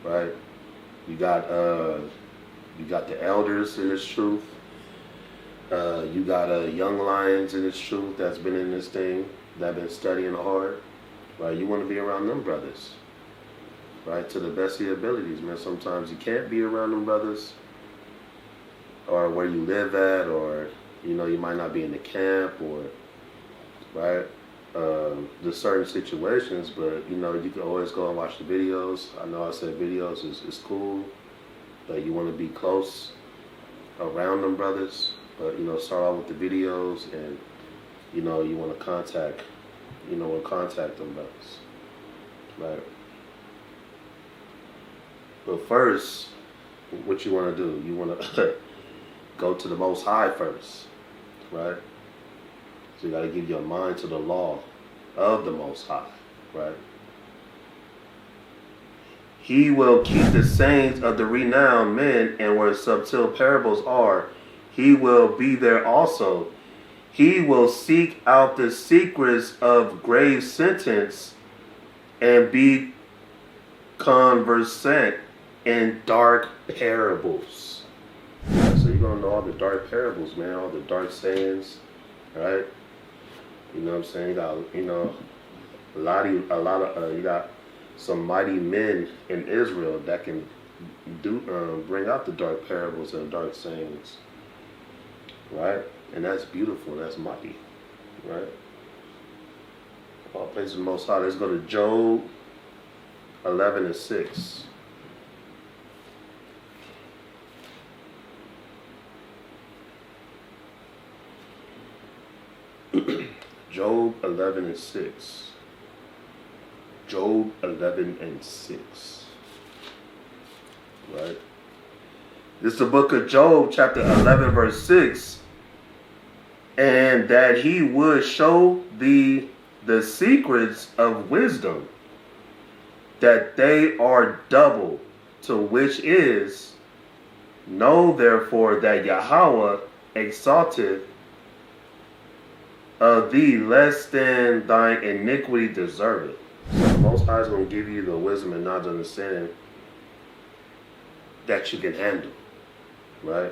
right? You got the elders in this truth. You got young lions in this truth that's been in this thing, that been studying hard, right? You want to be around them brothers, right? To the best of your abilities, man. Sometimes you can't be around them brothers, or where you live at, or you might not be in the camp, or right. There's certain situations, but you can always go and watch the videos. I know I said videos is cool, but you want to be close around them brothers. But start out with the videos, and you want to contact them brothers, right? But first, what you want to do? You want to go to the Most High first, right? So you got to give your mind to the law of the Most High, right? He will keep the sayings of the renowned men, and where subtle parables are, he will be there also. He will seek out the secrets of grave sentence, and be conversant in dark parables. Right, so you're going to know all the dark parables, man, all the dark sayings, right? You know what I'm saying? You got, you got some mighty men in Israel that can bring out the dark parables and dark sayings, right? And that's beautiful. That's mighty, right? All praise the Most High. Let's go to Job 11:6. Job 11 and 6. Job 11 and 6. Right? This is the book of Job, chapter 11, verse 6. And that he would show thee the secrets of wisdom, that they are double, to which is, know therefore that Yahweh exalteth of thee less than thine iniquity deserveth. So the Most High is going to give you the wisdom and knowledge and understanding that you can handle. Right?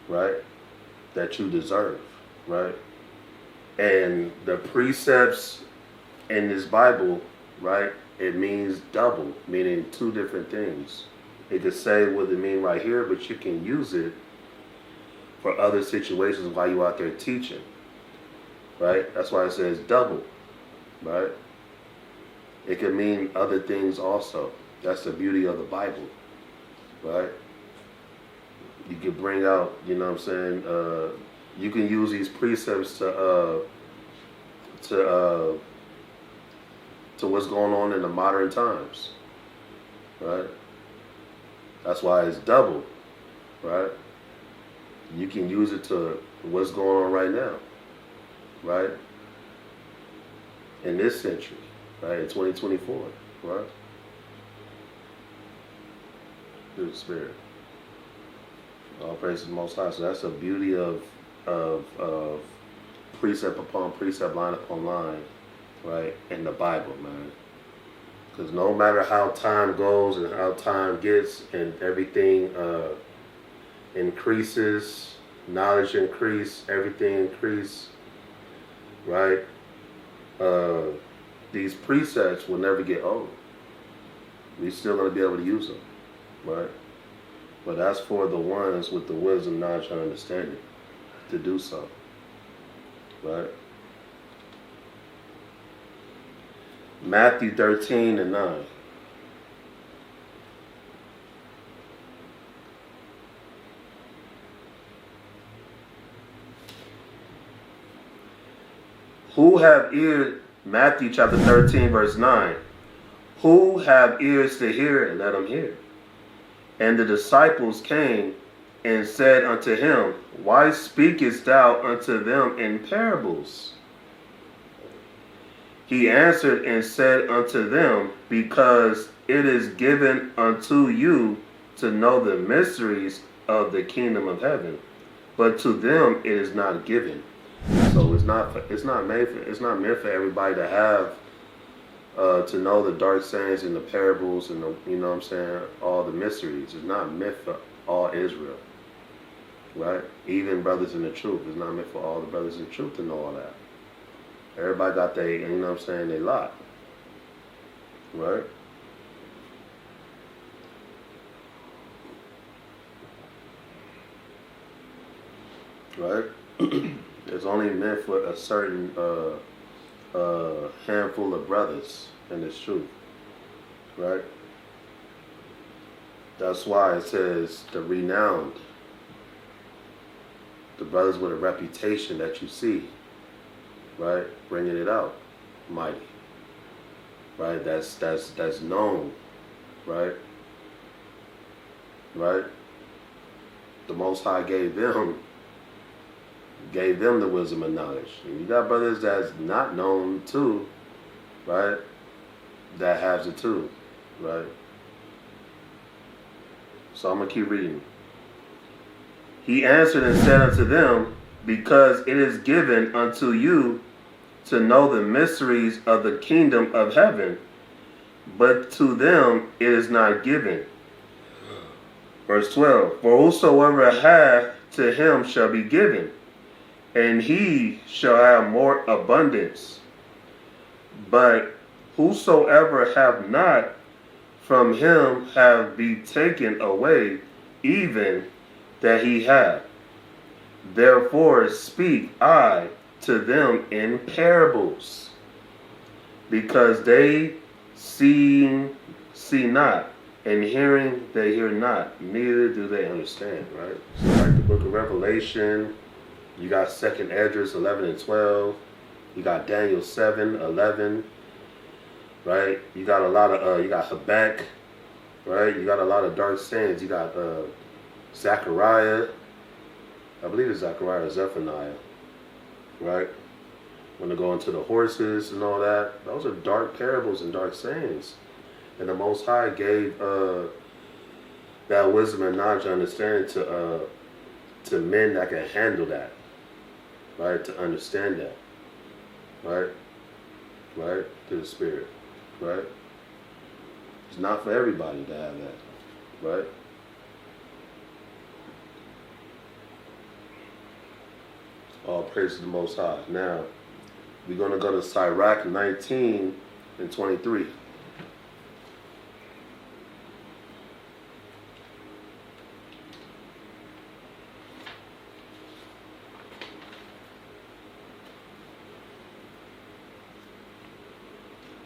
Right? That you deserve. Right? And the precepts in this Bible, right, it means double, meaning two different things. It could say what it means right here, but you can use it for other situations while you're out there teaching. Right? That's why it says double. Right? It can mean other things also. That's the beauty of the Bible. Right? You can bring out, you know what I'm saying, you can use these precepts to what's going on in the modern times. Right? That's why it's double. Right? You can use it to what's going on right now. Right? In this century. Right? In 2024. Right? Through the Spirit. All praise to the Most High. So that's the beauty of precept upon precept, line upon line, right, in the Bible, man. Because no matter how time goes and how time gets and everything increases, knowledge increase, everything increase, right, these precepts will never get old. We're still going to be able to use them, right? But that's for the ones with the wisdom, knowledge, and understanding to do so. Right? Matthew 13 and 9. Who have ears, Matthew chapter 13, verse 9. Who have ears to hear, let them hear. And the disciples came and said unto him, why speakest thou unto them in parables? He answered and said unto them, because it is given unto you to know the mysteries of the kingdom of heaven, but to them it is not given. So it's not meant for everybody to have to know the dark sayings and the parables and the, you know what I'm saying, all the mysteries. It's not meant for all Israel. Right? Even brothers in the truth. It's not meant for all the brothers in the truth to know all that. Everybody got their, you know what I'm saying, they lot. Right? Right? It's only meant for a certain handful of brothers in this truth. Right? That's why it says the renowned, the brothers with a reputation that you see, right, bringing it out, mighty, right, that's known, right, the Most High gave them the wisdom and knowledge. And you got brothers that's not known too, right, that has it too, right. So I'm going to keep reading. He answered and said unto them, because it is given unto you to know the mysteries of the kingdom of heaven, but to them it is not given. Verse 12, for whosoever hath, to him shall be given, and he shall have more abundance. But whosoever hath not, from him have be taken away, even that he hath. Therefore speak I to them in parables, because they see not, and hearing they hear not, neither do they understand. Right? So like the book of Revelation, You got 2nd Esdras 11 and 12. You got Daniel 7, 11. Right? You got a lot of, you got Habakkuk. Right? You got a lot of dark sayings. You got Zechariah. I believe it's Zechariah or Zephaniah. Right? When they go into the horses and all that. Those are dark parables and dark sayings. And the Most High gave that wisdom and knowledge and understanding to men that can handle that. Right? To understand that. Right? Right? To the Spirit. Right? It's not for everybody to have that. Right? All praise to the Most High. Now, we're going to go to Sirach 19 and 23.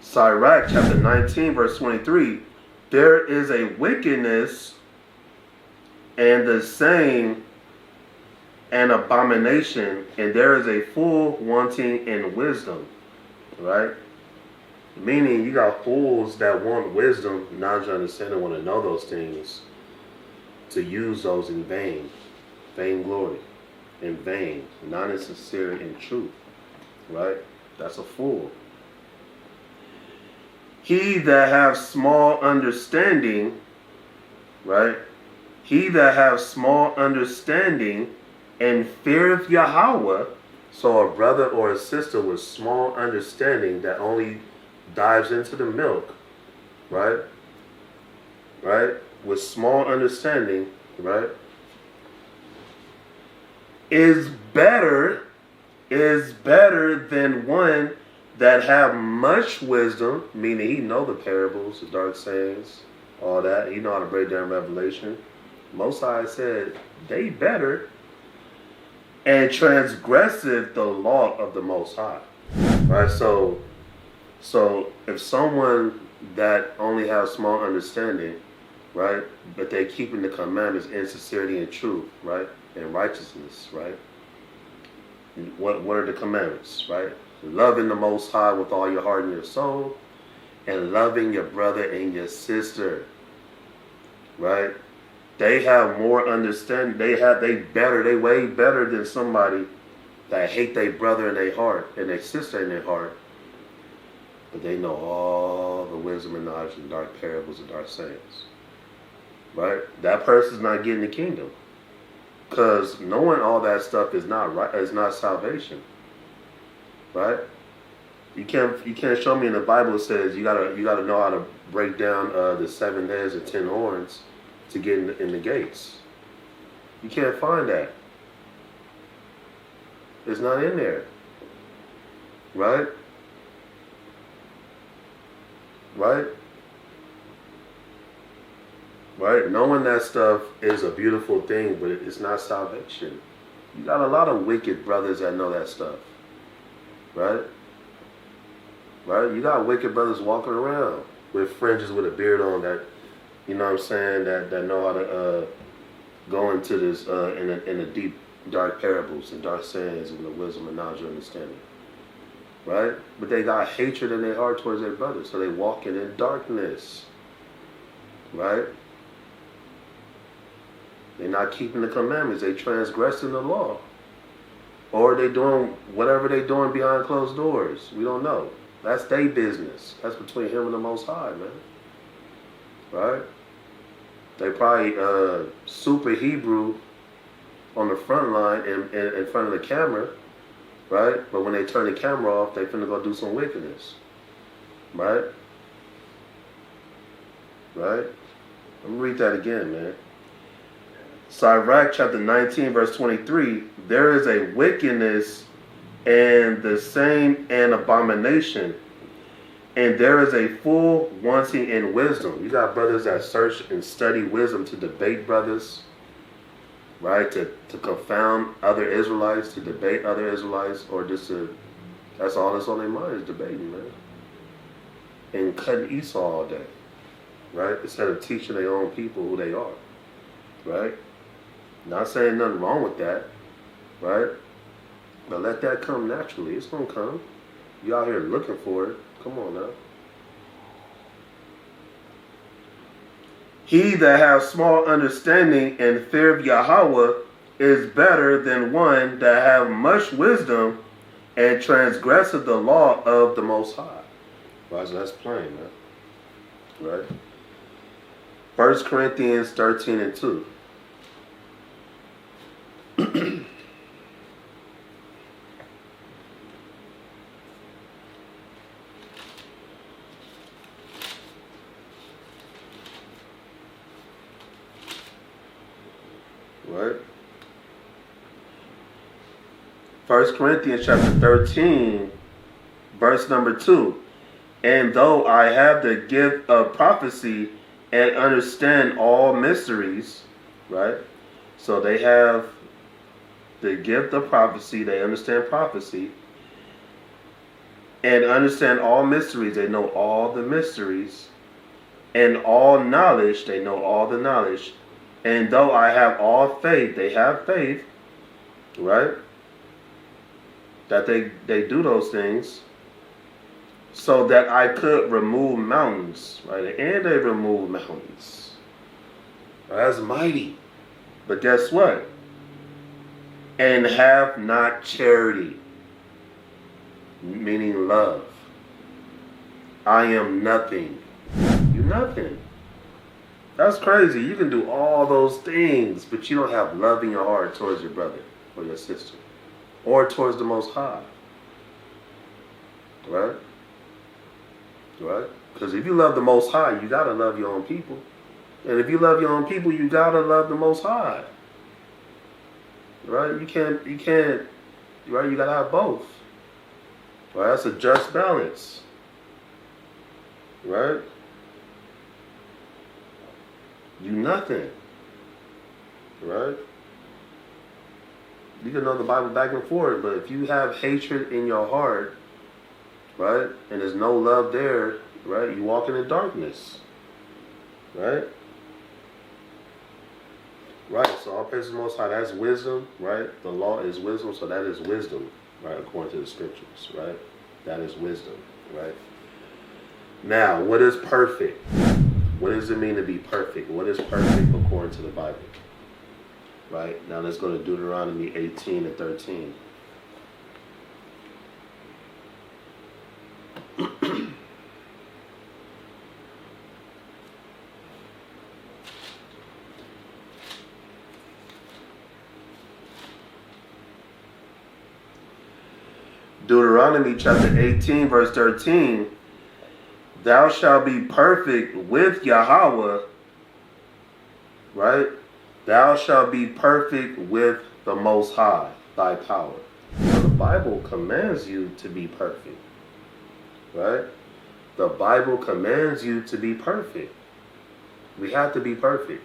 Sirach chapter 19 verse 23. There is a wickedness and the same an abomination, and there is a fool wanting in wisdom. Right? Meaning you got fools that want wisdom, knowledge, understanding, want to know those things, to use those in vain. Vain glory. In vain. Not in sincerity and truth. Right? That's a fool. He that have small understanding, right? He that have small understanding and feareth Yahweh, so a brother or a sister with small understanding that only dives into the milk, right? Right? With small understanding, right? Is better than one that have much wisdom, meaning he know the parables, the dark sayings, all that. He know how to break down Revelation. Most High said, they better, and transgressive the law of the Most High. Right? So if someone that only has small understanding, right, but they keeping the commandments in sincerity and truth, right, and righteousness, right? What are the commandments, right? Loving the Most High with all your heart and your soul, and loving your brother and your sister, right? They have more understanding. They way better than somebody that hate their brother in their heart and their sister in their heart, but they know all the wisdom and knowledge and dark parables and dark sayings, right? That person's not getting the kingdom, because knowing all that stuff is not right. Is not salvation. Right? You can't show me in the Bible it says you gotta know how to break down the 7 heads and 10 horns to get in the gates. You can't find that. It's not in there. Right? Right? Right? Knowing that stuff is a beautiful thing, but it's not salvation. You got a lot of wicked brothers that know that stuff. Right? Right? You got wicked brothers walking around with fringes with a beard on that, you know what I'm saying, that know how to go into this in the deep, dark parables and dark sayings and the wisdom and knowledge and understanding. Right? But they got hatred in their heart towards their brothers, so they walking in darkness. Right? They're not keeping the commandments. They transgressing the law. Or they doing whatever they doing behind closed doors. We don't know. That's their business. That's between him and the Most High, man. Right? They probably super Hebrew on the front line in front of the camera, right? But when they turn the camera off, they finna go do some wickedness. Right? Right? Let me read that again, man. Sirach chapter 19 verse 23, there is a wickedness and the same an abomination, and there is a fool wanting in wisdom. You got brothers that search and study wisdom to debate brothers, right? To confound other Israelites, to debate other Israelites, or just to, that's all that's on their mind is debating, man. And cutting Esau all day, right? Instead of teaching their own people who they are, right? Not saying nothing wrong with that, right? But let that come naturally. It's going to come. You out here looking for it. Come on now. He that has small understanding and fear of Yahweh is better than one that have much wisdom and transgresseth the law of the Most High. Right, so that's plain, man. Right? 1 Corinthians 13 and 2. Right? 1 Corinthians chapter 13, verse number 2. And though I have the gift of prophecy and understand all mysteries, right? So they have the gift of prophecy, they understand prophecy, and understand all mysteries, they know all the mysteries, and all knowledge, they know all the knowledge. And though I have all faith, they have faith, right? That they do those things, so that I could remove mountains, right? And they remove mountains. That's mighty. But guess what? And have not charity, meaning love. I am nothing. You're nothing. That's crazy. You can do all those things, but you don't have love in your heart towards your brother or your sister, or towards the Most High. Right? Right? Because if you love the Most High, you gotta love your own people. And if you love your own people, you gotta love the Most High. Right? You can't, right? You gotta have both. Right? That's a just balance. Right? You nothing. Right? You can know the Bible back and forth, but if you have hatred in your heart, right, and there's no love there, right, you walking in darkness. Right? Right, so all praise the Most High. That's wisdom, right? The law is wisdom, so that is wisdom, right, according to the scriptures, right? That is wisdom, right? Now, what is perfect? What does it mean to be perfect? What is perfect according to the Bible? Right, now let's go to Deuteronomy 18 and 13. Deuteronomy chapter 18, verse 13. Thou shalt be perfect with Yahweh, right? Thou shalt be perfect with the Most High, thy power. So the Bible commands you to be perfect, right? The Bible commands you to be perfect. We have to be perfect,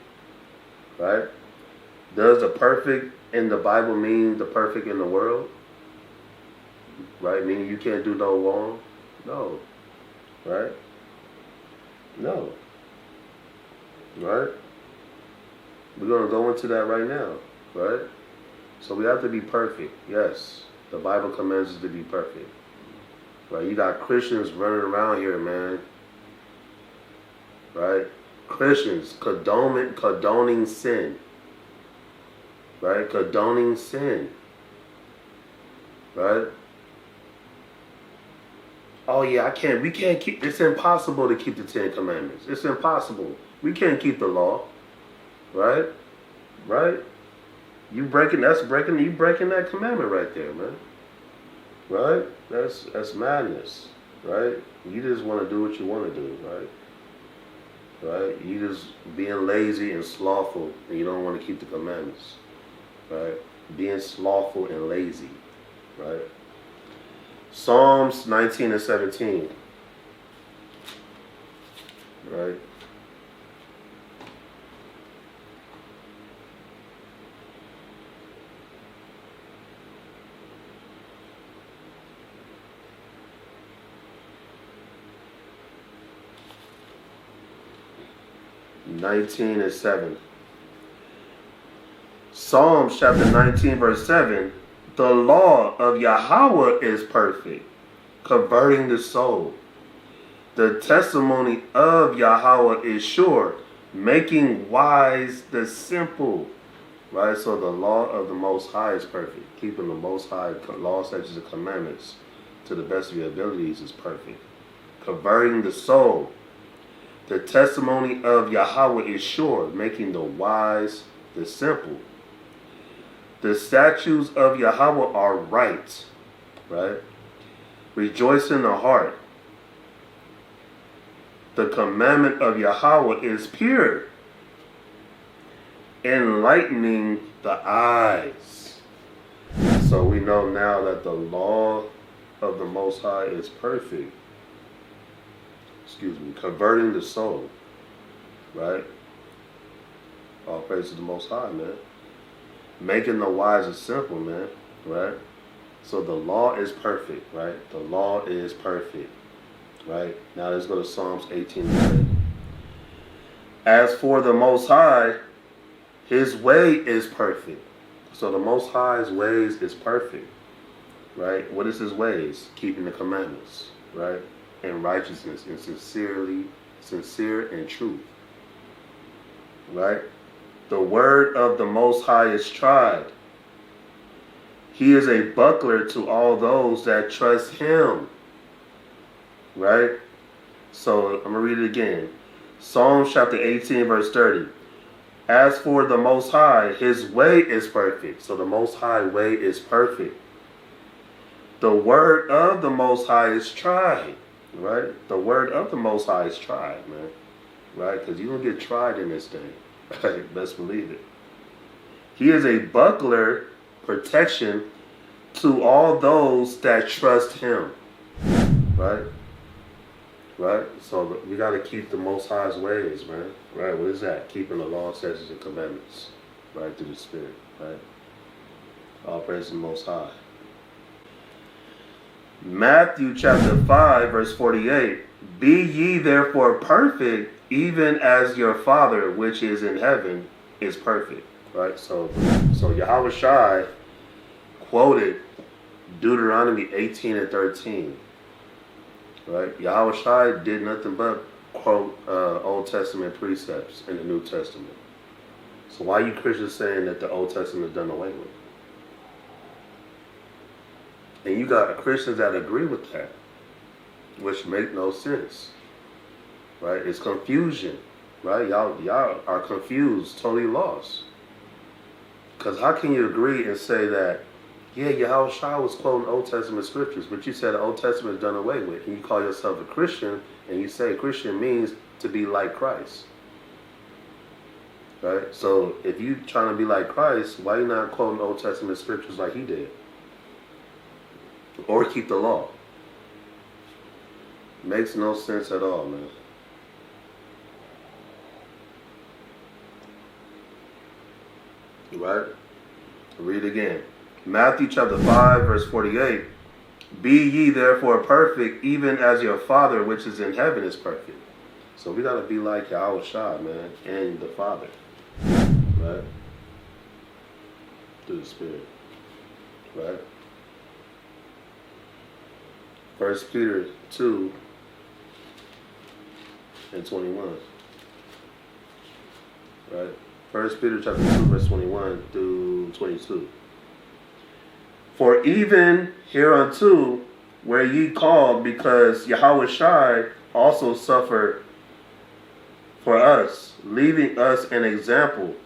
right? Does the perfect in the Bible mean the perfect in the world? Right? Meaning you can't do no wrong? No. Right? No. Right? We're going to go into that right now. Right? So we have to be perfect. Yes. The Bible commands us to be perfect. Right? You got Christians running around here, man. Right? Christians condoning sin. Right? Condoning sin. Right? Oh yeah, we can't keep, it's impossible to keep the 10 Commandments. It's impossible. We can't keep the law. Right? Right? You breaking that commandment right there, man. Right? That's madness. Right? You just want to do what you want to do, right? Right? You just being lazy and slothful, and you don't want to keep the commandments. Right? Being slothful and lazy. Right? Psalms 19 and 17. Right? (19 and 7). Psalms chapter 19 verse 7. The law of Yahweh is perfect, converting the soul. The testimony of Yahweh is sure, making wise the simple. Right? So the law of the Most High is perfect. Keeping the Most High law, statutes, and commandments to the best of your abilities is perfect. Converting the soul. The testimony of Yahweh is sure, making the wise the simple. The statutes of Yahweh are right. Right? Rejoice in the heart. The commandment of Yahweh is pure, enlightening the eyes. So we know now that the law of the Most High is perfect. Converting the soul. Right? All praise to the Most High, man. Making the wise is simple, man. Right? So the law is perfect, right? The law is perfect. Right? Now let's go to Psalms 18:8. As for the Most High, his way is perfect. So the Most High's ways is perfect. Right? What is his ways? Keeping the commandments. Right? And righteousness and sincere and truth. Right? The word of the Most High is tried. He is a buckler to all those that trust him. Right? So I'm going to read it again. Psalms chapter 18 verse 30. As for the Most High, his way is perfect. So the Most High way is perfect. The word of the Most High is tried. Right? The word of the Most High is tried, man. Right? Because you're going to get tried in this thing. Right? Best believe it. He is a buckler, protection to all those that trust him. Right? Right? So we got to keep the Most High's ways, man. Right? What is that? Keeping the law, statutes, and commandments. Right? Through the Spirit. Right? All praise to the Most High. Matthew chapter 5 verse 48. Be ye therefore perfect, even as your Father which is in heaven is perfect. Right? So Yahawashi quoted Deuteronomy 18:13. Right? Yahawashi did nothing but quote Old Testament precepts in the New Testament. So why are you Christians saying that the Old Testament is done away with? And you got Christians that agree with that, which make no sense. Right? It's confusion. Right? Y'all are confused, totally lost. Because how can you agree and say that, yeah, Yahawashi was quoting Old Testament scriptures, but you said the Old Testament is done away with, and you call yourself a Christian, and you say Christian means to be like Christ. Right? So if you're trying to be like Christ, why are you not quoting Old Testament scriptures like he did? Or keep the law? Makes no sense at all, man. Right? Read again. Matthew chapter 5 verse 48. Be ye therefore perfect, even as your Father which is in heaven is perfect. So we got to be like Yahawashi, man, and the Father. Right? Through the Spirit. Right? 1 Peter 2:21. Right? 1 Peter chapter 2 verse 21 through 22. For even hereunto were ye called, because Yahawashi also suffered for us, leaving us an example,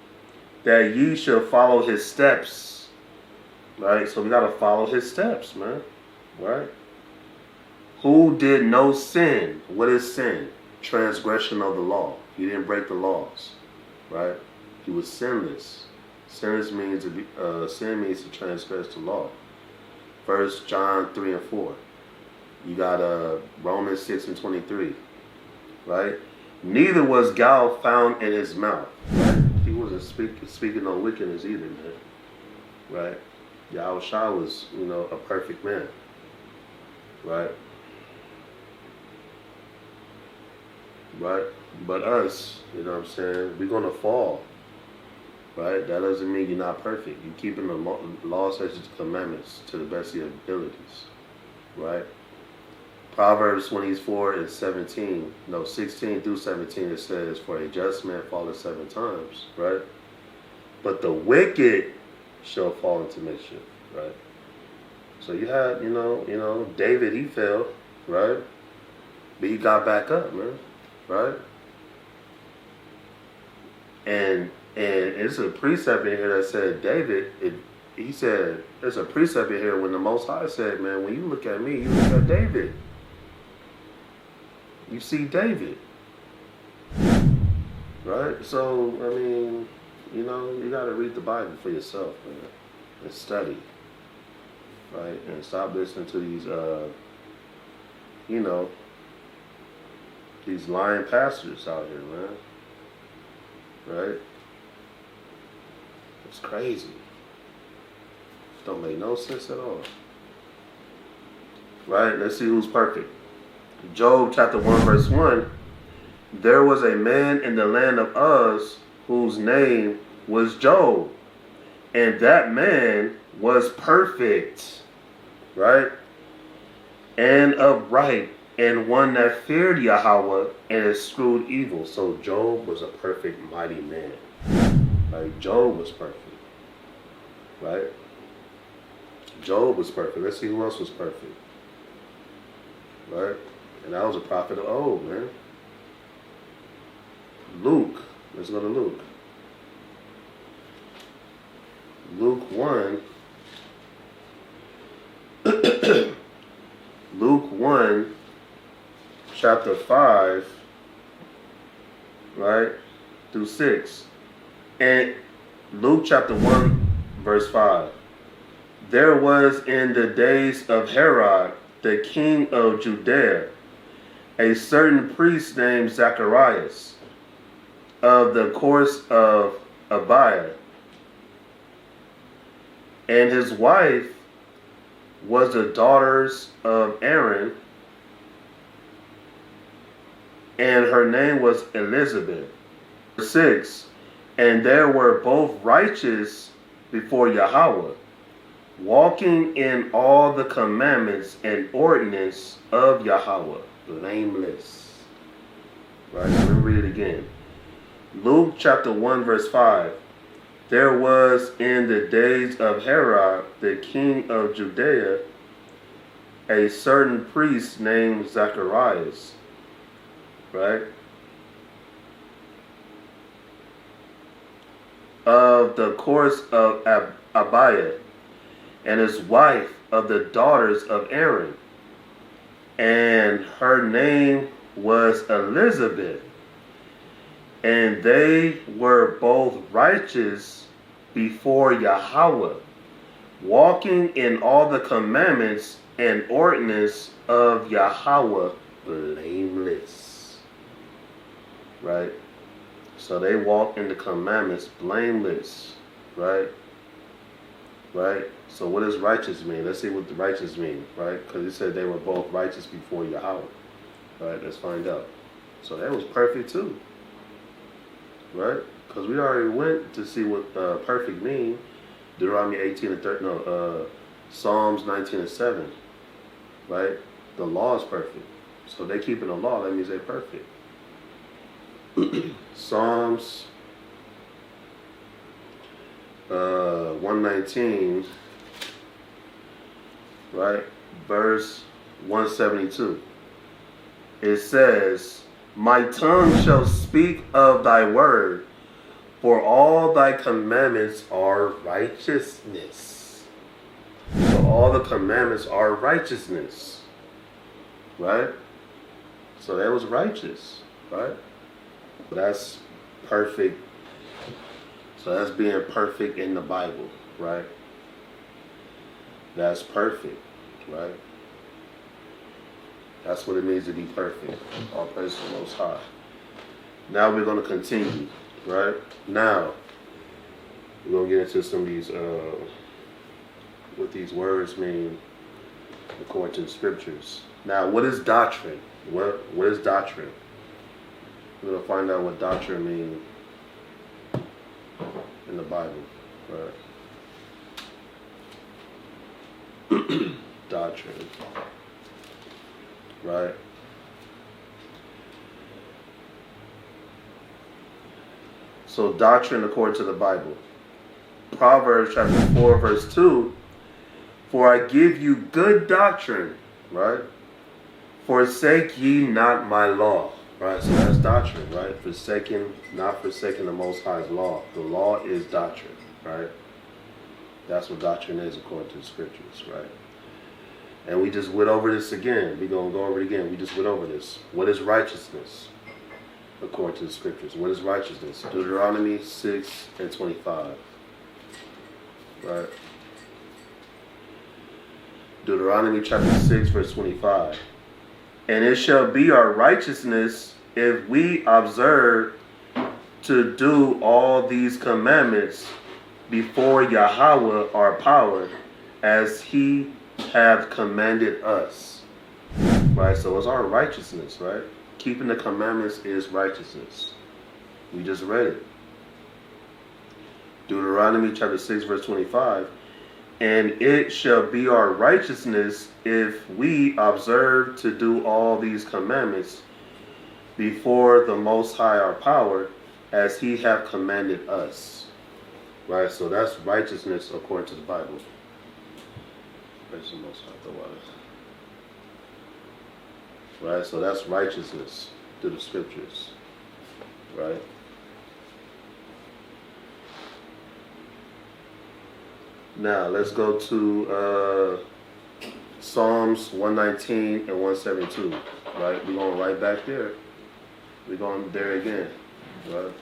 that ye should follow his steps. Right? So we got to follow his steps, man. Right? Who did no sin? What is sin? Transgression of the law. He didn't break the laws. Right? He was sinless. Sinless means sin means to transgress the law. 1 John 3:4. You got Romans 6:23. Right? Neither was guile found in his mouth. Right? He wasn't speaking no wickedness either, man. Right? Yahawashi was, a perfect man. Right? Right? But us, we're going to fall. right? That doesn't mean you're not perfect. You're keeping the law, statutes, and commandments to the best of your abilities, right? Proverbs 24 and 17, no, 16 through 17, it says, for a just man falleth 7 times, right? But the wicked shall fall into mischief, right? So you had, David, he fell, right? But he got back up, man, right? And it's a precept in here that said David, he said, there's a precept in here when the Most High said, man, when you look at me, you look at David. You see David, right? So, I mean, you got to read the Bible for yourself, man, and study, right? And stop listening to these, these lying pastors out here, man, right? It's crazy. It don't make no sense at all, right? Let's see who's perfect. Job chapter 1 verse 1, there was a man in the land of Uz whose name was Job, and that man was perfect, right? And upright, and one that feared Yahweh and eschewed evil. So Job was a perfect, mighty man. Like Job was perfect, right? Job was perfect. Let's see who else was perfect, right? And that was a prophet of old, man. Luke. Let's go to Luke. Luke 1. Luke 1, chapter 5, right, through 6. And Luke chapter 1, verse 5. There was in the days of Herod, the king of Judea, a certain priest named Zacharias, of the course of Abiah, and his wife was the daughters of Aaron, and her name was Elizabeth. 6. And there were both righteous before Yahweh, walking in all the commandments and ordinance of Yahweh, blameless. Right, so let me read it again. Luke chapter 1 verse 5. There was in the days of Herod, the king of Judea, a certain priest named Zacharias, right? Of the course of Abiah, and his wife of the daughters of Aaron, and her name was Elizabeth, and they were both righteous before Yahweh, walking in all the commandments and ordinance of Yahweh, blameless. Right? So they walk in the commandments blameless. Right? Right? So what does righteous mean? Let's see what the righteous mean. Right? Because it said they were both righteous before Yahweh. Right? Let's find out. So that was perfect too. Right? Because we already went to see what perfect mean. Deuteronomy 18 and 30. No, Psalms 19 and 7. Right? The law is perfect. So they keeping the law. That means they're perfect. Psalms 119. Right? Verse 172. It says, my tongue shall speak of thy word, for all thy commandments are righteousness. So all the commandments are righteousness. Right? So that was righteous. Right? That's perfect. So that's being perfect in the Bible. Right? That's perfect. Right? That's what it means to be perfect. All praise to the Most High. Now we're going to continue, right? Now, we're going to get into some of these, what these words mean according to the scriptures. Now, what is doctrine? What is doctrine? We're going to find out what doctrine means in the Bible, right? Doctrine, right? So doctrine according to the Bible. Proverbs chapter 4, verse 2, for I give you good doctrine, right? Forsake ye not my law, right? So that's doctrine, right? Not forsaking the Most High's law. The law is doctrine, right? That's what doctrine is according to the scriptures, right? And we just went over this again. We're going to go over it again. We just went over this. What is righteousness according to the scriptures? What is righteousness? Deuteronomy 6:25, right? Deuteronomy chapter 6, verse 25. And it shall be our righteousness if we observe to do all these commandments before Yahweh our power, as he hath commanded us. Right? So it's our righteousness, right? Keeping the commandments is righteousness. We just read it. Deuteronomy chapter 6, verse 25. And it shall be our righteousness if we observe to do all these commandments before the Most High our power, as he hath commanded us. Right? So that's righteousness according to the Bible. Praise the Most High, the water. Right? So that's righteousness through the scriptures. Right? Now, let's go to Psalms 119 and 172. Right? We're going right back there. We're going there again. Right?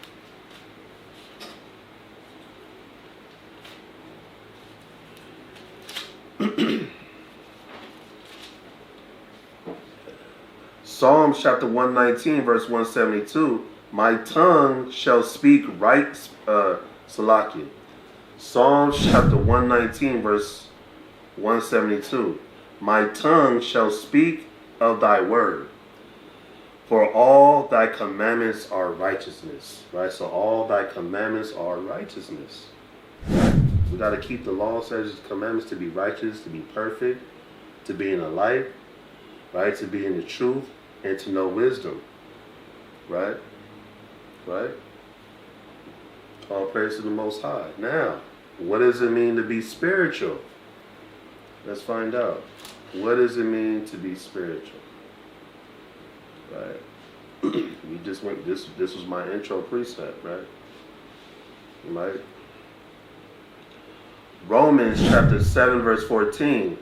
Psalms chapter 119, verse 172. My tongue shall speak right, Salakia. Psalms chapter 119, verse 172. My tongue shall speak of thy word, for all thy commandments are righteousness. Right? So all thy commandments are righteousness. Right? We got to keep the law, statutes, commandments to be righteous, to be perfect, to be in the light, right? To be in the truth, and to know wisdom. Right? Right? All praise to the Most High. Now, what does it mean to be spiritual? Let's find out. What does it mean to be spiritual? Right? We just went. This was my intro precept, right? Right? Romans chapter 7, verse 14.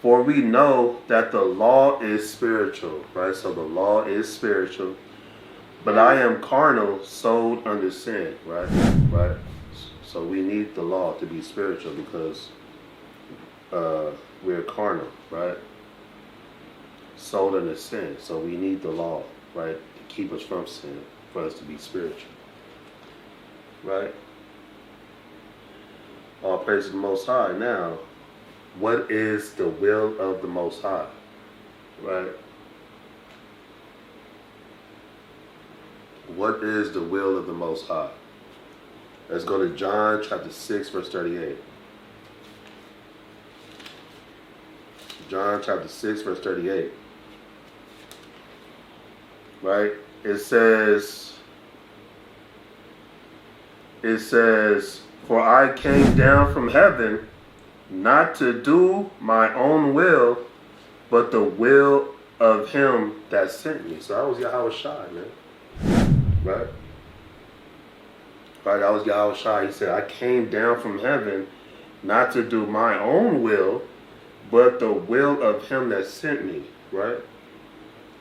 For we know that the law is spiritual, right? So the law is spiritual. But I am carnal, sold under sin, right? Right? So we need the law to be spiritual because we're carnal, right? Sold under sin. So we need the law, right? To keep us from sin, for us to be spiritual. Right? All praise to the Most High. Now, what is the will of the Most High? Right? What is the will of the Most High? Let's go to John chapter 6, verse 38. John chapter 6, verse 38. Right? It says, for I came down from heaven not to do my own will, but the will of him that sent me. So that was Yahawashi, man. Right? Right, that was Yahawashi. He said, I came down from heaven not to do my own will, but the will of him that sent me. Right?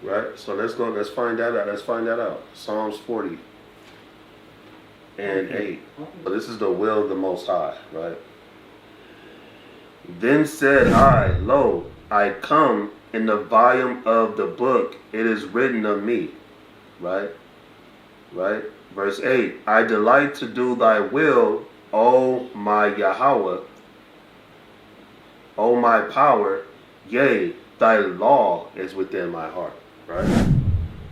Right? So let's find that out. Let's find that out. Psalms 40 and 8. So this is the will of the Most High, right? Then said I, lo, I come, in the volume of the book it is written of me. Right? Right? Verse 8. I delight to do thy will, O my Yahweh, O my power, yea, thy law is within my heart. Right?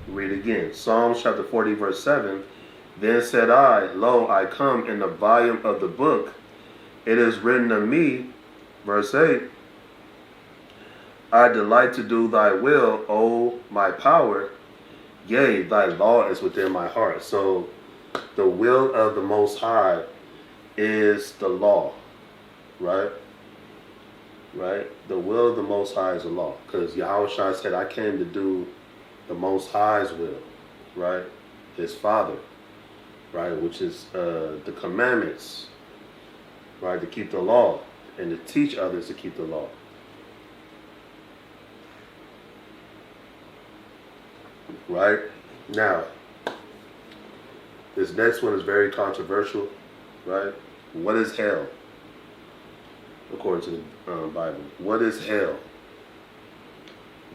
Read again. Psalms chapter 40, verse 7. Then said I, Lo, I come in the volume of the book. It is written of me, verse 8, I delight to do thy will, O my power. Yea, thy law is within my heart. So the will of the Most High is the law, right? Right? The will of the Most High is the law. Because Yahawashi said, I came to do the Most High's will, right? His Father, right? Which is the commandments, right? To keep the law and to teach others to keep the law. Right? Now, this next one is very controversial, right? What is hell? According to the Bible. What is hell?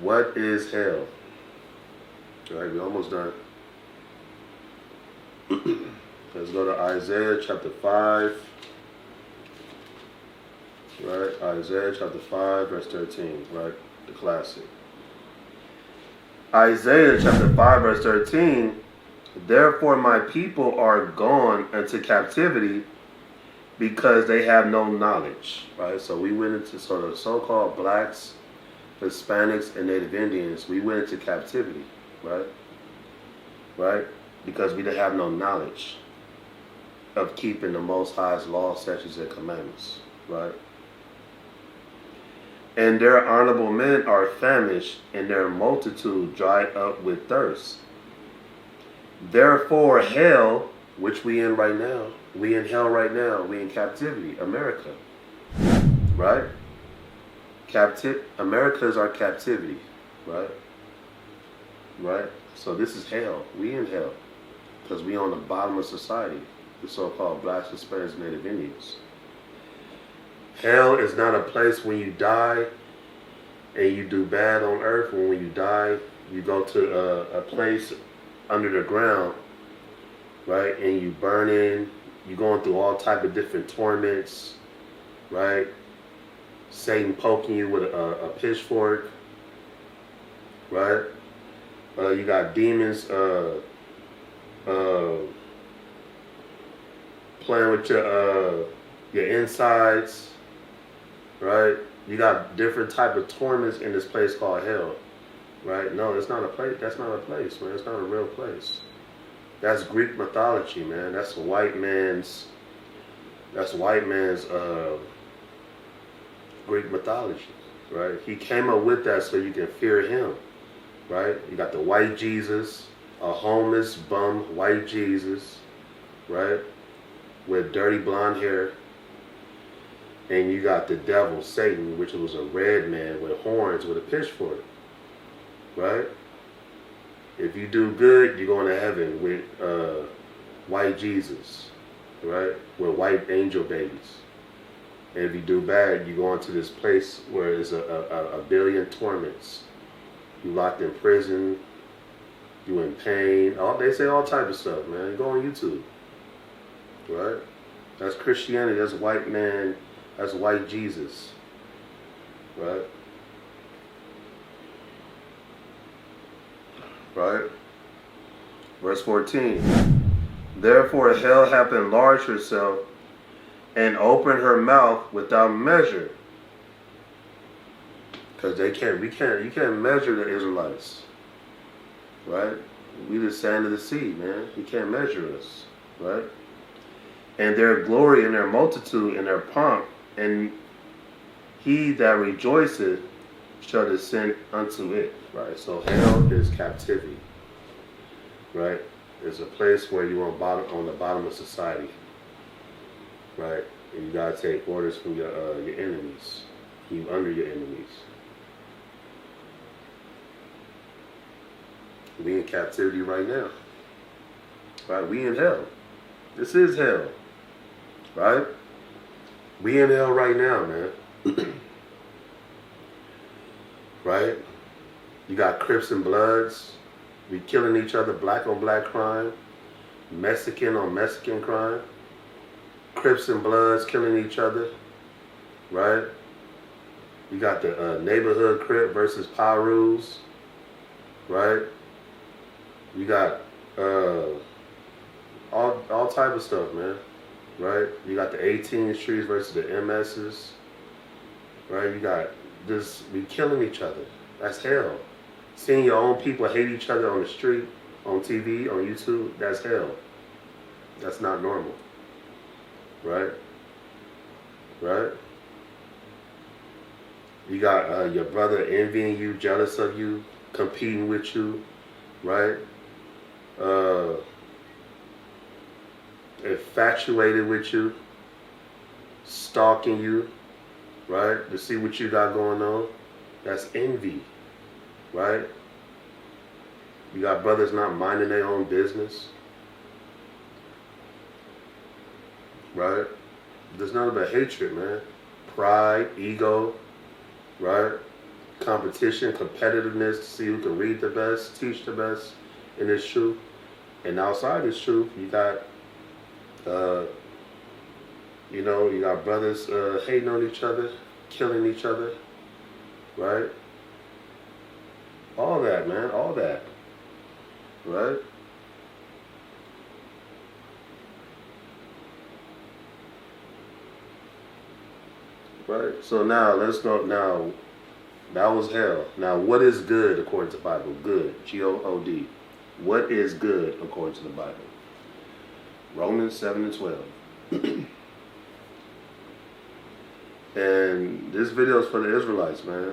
What is hell? All right, we're almost done. Let's go to Isaiah chapter 5. Right? Isaiah chapter 5, verse 13. Right? The classic. Isaiah chapter 5, verse 13. Therefore my people are gone into captivity because they have no knowledge. Right? So we went into sort of so-called blacks, Hispanics, and Native Indians. We went into captivity. Right? Right? Because we didn't have no knowledge of keeping the Most High's laws, statutes, and commandments. Right? And their honorable men are famished, and their multitude dried up with thirst. Therefore hell, which we in right now, we in hell right now, we in captivity, America. Right? America is our captivity. Right? Right? So this is hell. We in hell. Because we on the bottom of society. The so-called blacks, Hispanics, and Native Indians. Hell is not a place when you die and you do bad on earth. When you die, you go to a place under the ground, right? And you burn in. You're going through all type of different torments, right? Satan poking you with a pitchfork, right? You got demons playing with your insides, right? You got different type of torments in this place called hell, right? No, it's not a place. That's not a place, man. It's not a real place. That's Greek mythology, man. That's white man's. That's white man's Greek mythology, right? He came up with that so you can fear him, right? You got the white Jesus, a homeless bum white Jesus, right? With dirty blonde hair. And you got the devil, Satan, which was a red man with horns with a pitchfork, right? If you do good, you're going to heaven with white Jesus, right? With white angel babies. And if you do bad, you go into this place where there's a billion torments. You locked in prison, you in pain. They say all type of stuff, man. Go on YouTube, right? That's Christianity. That's white man. That's white Jesus, right? Right? Verse 14. Therefore hell hath enlarged herself and opened her mouth without measure. Because you can't measure the Israelites, right? We the sand of the sea, man. You can't measure us, right? And their glory and their multitude and their pomp, and he that rejoiceth shall descend unto it, right? So hell is captivity, right? It's a place where you're on the bottom of society, right? And you gotta take orders from your enemies. You under your enemies. We in captivity right now, right? We in hell. This is hell, right? We in hell right now, man. Right? You got Crips and Bloods. We killing each other, black on black crime, Mexican on Mexican crime. Crips and Bloods killing each other, right? You got the neighborhood Crip versus Pirus, right? You got all type of stuff, man. Right? You got the 18 streets versus the MSs. Right? You got this, we killing each other. That's hell. Seeing your own people hate each other on the street, on TV, on YouTube, that's hell. That's not normal. Right? Right? You got your brother envying you, jealous of you, competing with you, right? Infatuated with you, stalking you, right? To see what you got going on. That's envy, right? You got brothers not minding their own business, right? There's nothing but hatred, man. Pride, ego, right? Competition, competitiveness to see who can read the best, teach the best in this truth. And outside this truth, you got, you got brothers hating on each other, killing each other, right? All that, man, all that, right? Right? So now, let's go, now, that was hell. Now, what is good according to the Bible? Good, G-O-O-D. What is good according to the Bible? Romans 7:12. And this video is for the Israelites, man.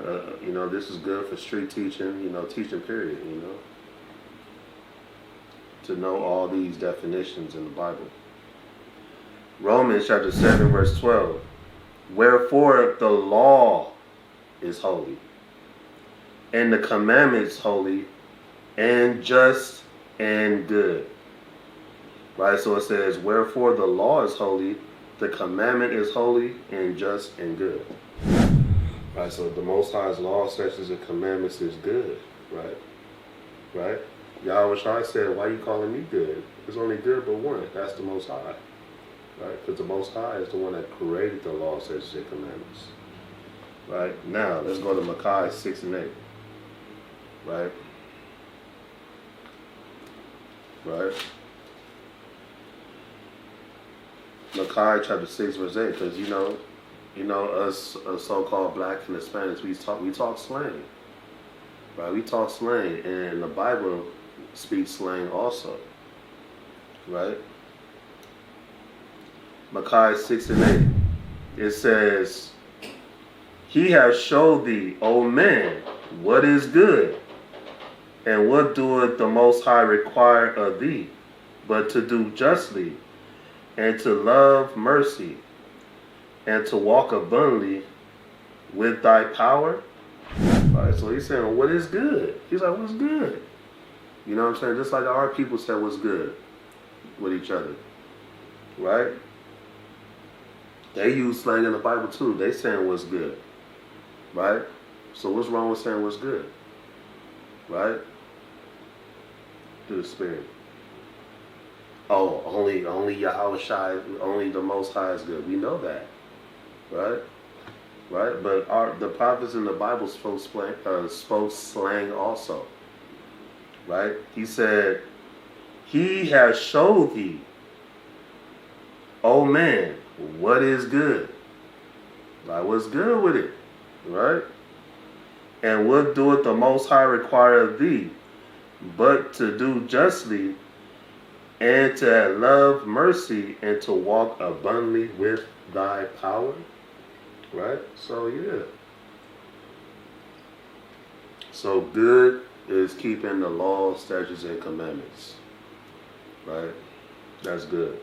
This is good for street teaching, teaching period, to know all these definitions in the Bible. Romans chapter 7, verse 12. Wherefore the law is holy, and the commandments holy, and just and good. Right? So it says, wherefore the law is holy, the commandment is holy, and just and good. Right? So the Most High's law, statutes, and commandments is good. Right? Right? Yahawashi said, why you calling me good? There's only good but one. That's the Most High. Right? Because the Most High is the one that created the law, statutes, and commandments. Right? Now, let's go to Malachi 6 and 8. Right? Right? Malachi chapter 6, verse 8, because us so-called black and Hispanics, we talk slang. Right? We talk slang, and the Bible speaks slang also. Right? Malachi 6 and 8. It says, He has showed thee, O man, what is good, and what doeth the Most High require of thee, but to do justly, and to love mercy, and to walk abundantly with thy power. All right, so he's saying, what is good? He's like, what's good? You know what I'm saying? Just like our people said what's good with each other. Right? They use slang in the Bible too. They saying what's good. Right? So what's wrong with saying what's good? Right? Through the Spirit. Oh, only Yahawashi, only the Most High is good. We know that. Right? Right? But the prophets in the Bible spoke slang also. Right? He said, He has showed thee, O man, what is good. Like, what's good with it? Right? And what doeth the Most High require of thee, but to do justly, and to love mercy, and to walk abundantly with thy power. Right? So, yeah. So, good is keeping the law, statutes, and commandments. Right? That's good.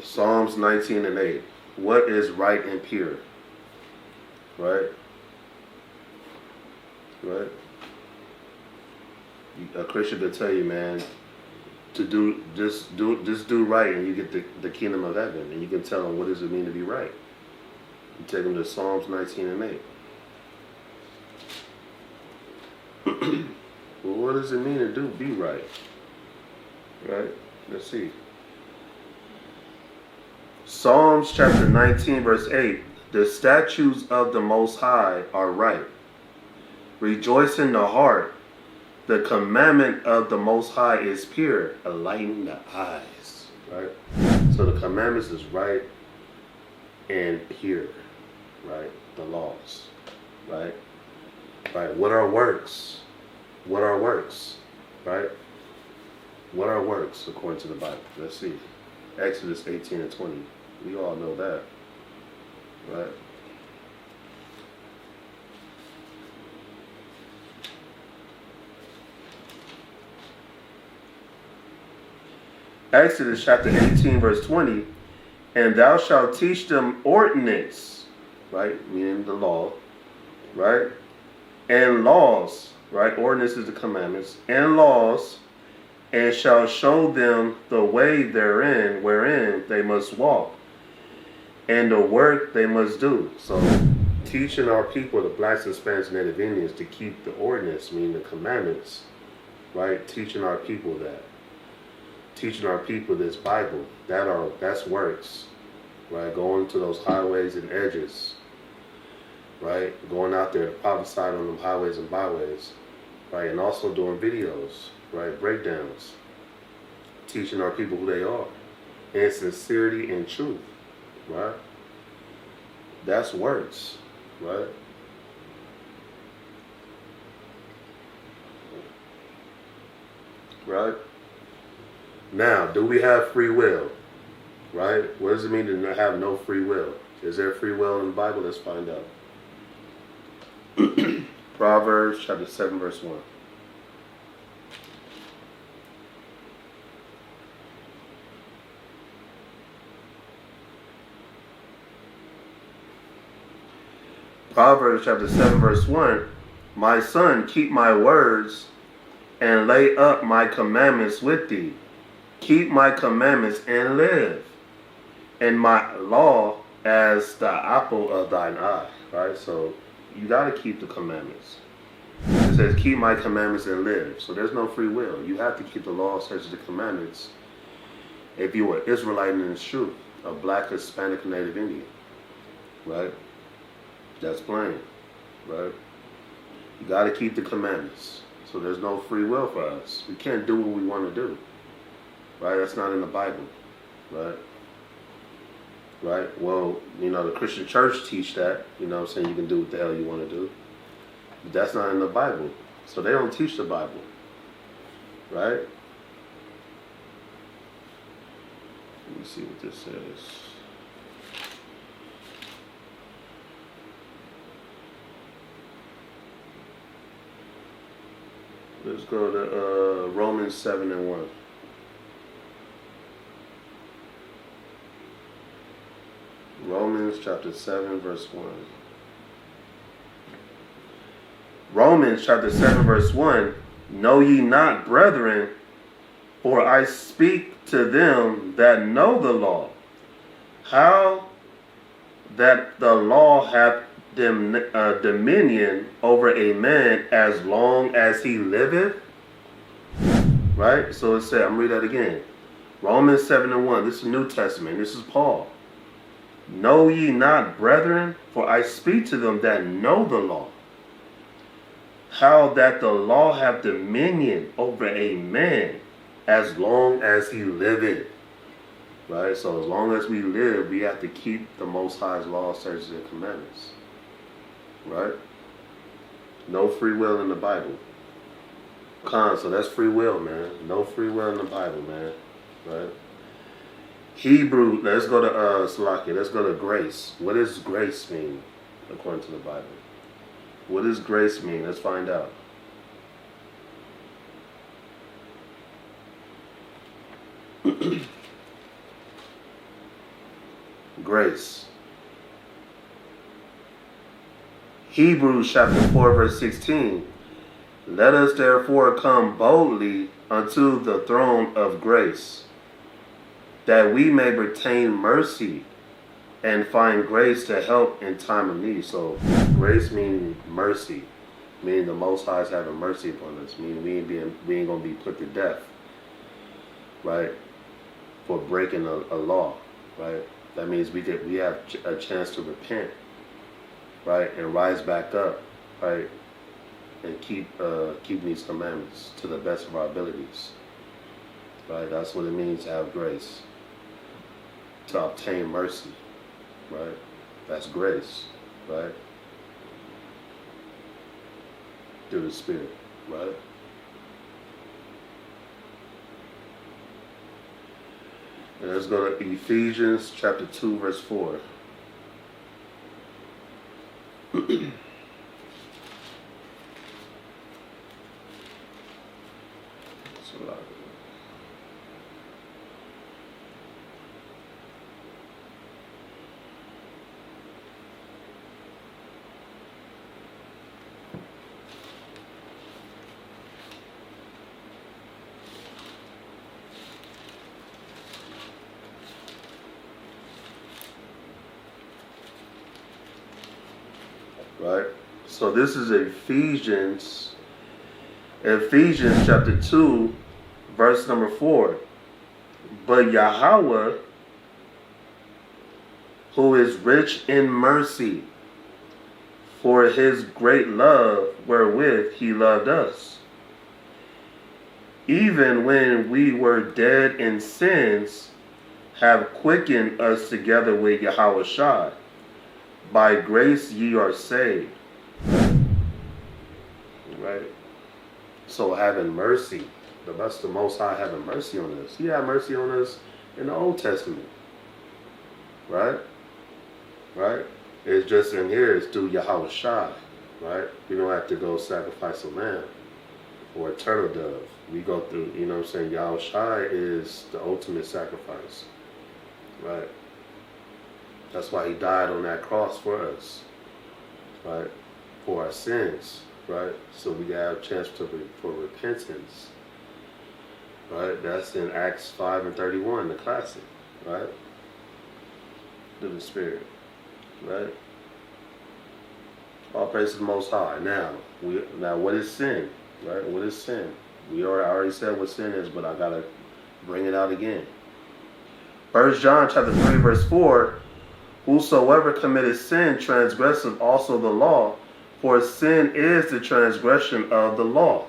Psalms 19 and 8. What is right and pure? Right? Right? A Christian could tell you, man, to do right, and you get the kingdom of heaven. And you can tell them, what does it mean to be right? You take them to Psalms 19 and 8. Well, what does it mean to be right? Right? Let's see. Psalms chapter 19, verse 8. The statutes of the Most High are right. Rejoice in the heart. the commandment of the Most High is pure, enlightening the eyes. Right? So the commandments is right and pure. Right? The laws. Right? Right? What are works? What are works? Right? What are works according to the Bible? Let's see. Exodus 18 and 20. We all know that. Right? Exodus chapter 18 verse 20. And thou shalt teach them ordinance, right? Meaning the law, right? And laws, right? Ordinance is the commandments. And laws, and shall show them the way therein, wherein they must walk, and the work they must do. So, teaching our people, the blacks, Hispanics, and Native Indians, to keep the ordinance, meaning the commandments, right? Teaching our people that. Teaching our people this Bible, that's works, right? Going to those highways and edges, right? Going out there to prophesy on them highways and byways, right? And also doing videos, right? Breakdowns, teaching our people who they are, in sincerity and truth, right? That's works, right? Right? Now, do we have free will? Right? What does it mean to have no free will? Is there free will in the Bible? Let's find out. Proverbs chapter 7 verse 1. Proverbs chapter 7 verse 1. My son, keep my words and lay up my commandments with thee. Keep my commandments and live, and my law as the apple of thine eye. Right? So you got to keep the commandments. It says, keep my commandments and live. So there's no free will. You have to keep the law, such as the commandments, if you were Israelite in the truth, a black, Hispanic, Native Indian. Right? That's plain. Right? You got to keep the commandments. So there's no free will for us. We can't do what we want to do. Right? That's not in the Bible. Right? Right? Well, you know, the Christian church teach that. You know what I'm saying? You can do what the hell you want to do. But that's not in the Bible. So they don't teach the Bible. Right? Let me see what this says. Let's go to Romans 7 and 1. Romans chapter 7 verse 1. Romans chapter 7 verse 1. Know ye not, brethren, for I speak to them that know the law, how that the law hath dominion over a man as long as he liveth. Right? So it said, I'm read that again. Romans 7 and 1. This is the New Testament. This is Paul. Know ye not, brethren, for I speak to them that know the law, how that the law hath dominion over a man as long as he liveth. Right? So as long as we live, we have to keep the Most High's law, statutes, and commandments. Right? No free will in the Bible. So that's free will, man. No free will in the Bible, man. Right? Hebrew, let's go to Salakia, let's go to grace. What does grace mean according to the Bible? What does grace mean? Let's find out. Grace. Hebrews chapter 4 verse 16. Let us therefore come boldly unto the throne of grace, that we may retain mercy and find grace to help in time of need. So grace means mercy, meaning the Most High is having mercy upon us, meaning we ain't gonna be put to death, right, for breaking a law, right? That means we have a chance to repent, right, and rise back up, right, and keep these commandments to the best of our abilities. Right? That's what it means to have grace. To obtain mercy. Right? That's grace. Right? Through the Spirit. Right? And let's go to Ephesians chapter 2, verse 4. Right? So this is Ephesians chapter 2, verse number 4. But Yahweh, who is rich in mercy, for his great love wherewith he loved us, even when we were dead in sins, have quickened us together with Yahawashi. By grace ye are saved. Right? So having mercy, that's the Most High having mercy on us. He had mercy on us in the Old Testament. Right? Right? It's just in here, it's through Yahawashi. Right? We don't have to go sacrifice a lamb or a turtle dove. We go through, you know what I'm saying? Yahawashi is the ultimate sacrifice. Right? That's why he died on that cross for us, right? For our sins, right? So we have a chance for repentance, right? That's in Acts 5 and 31, the classic, right? Through the Spirit, right? All praise to the Most High. Now, what is sin, right? What is sin? I already said what sin is, but I gotta bring it out again. 1 John chapter 3, verse 4. Whosoever committeth sin transgresseth also the law, for sin is the transgression of the law.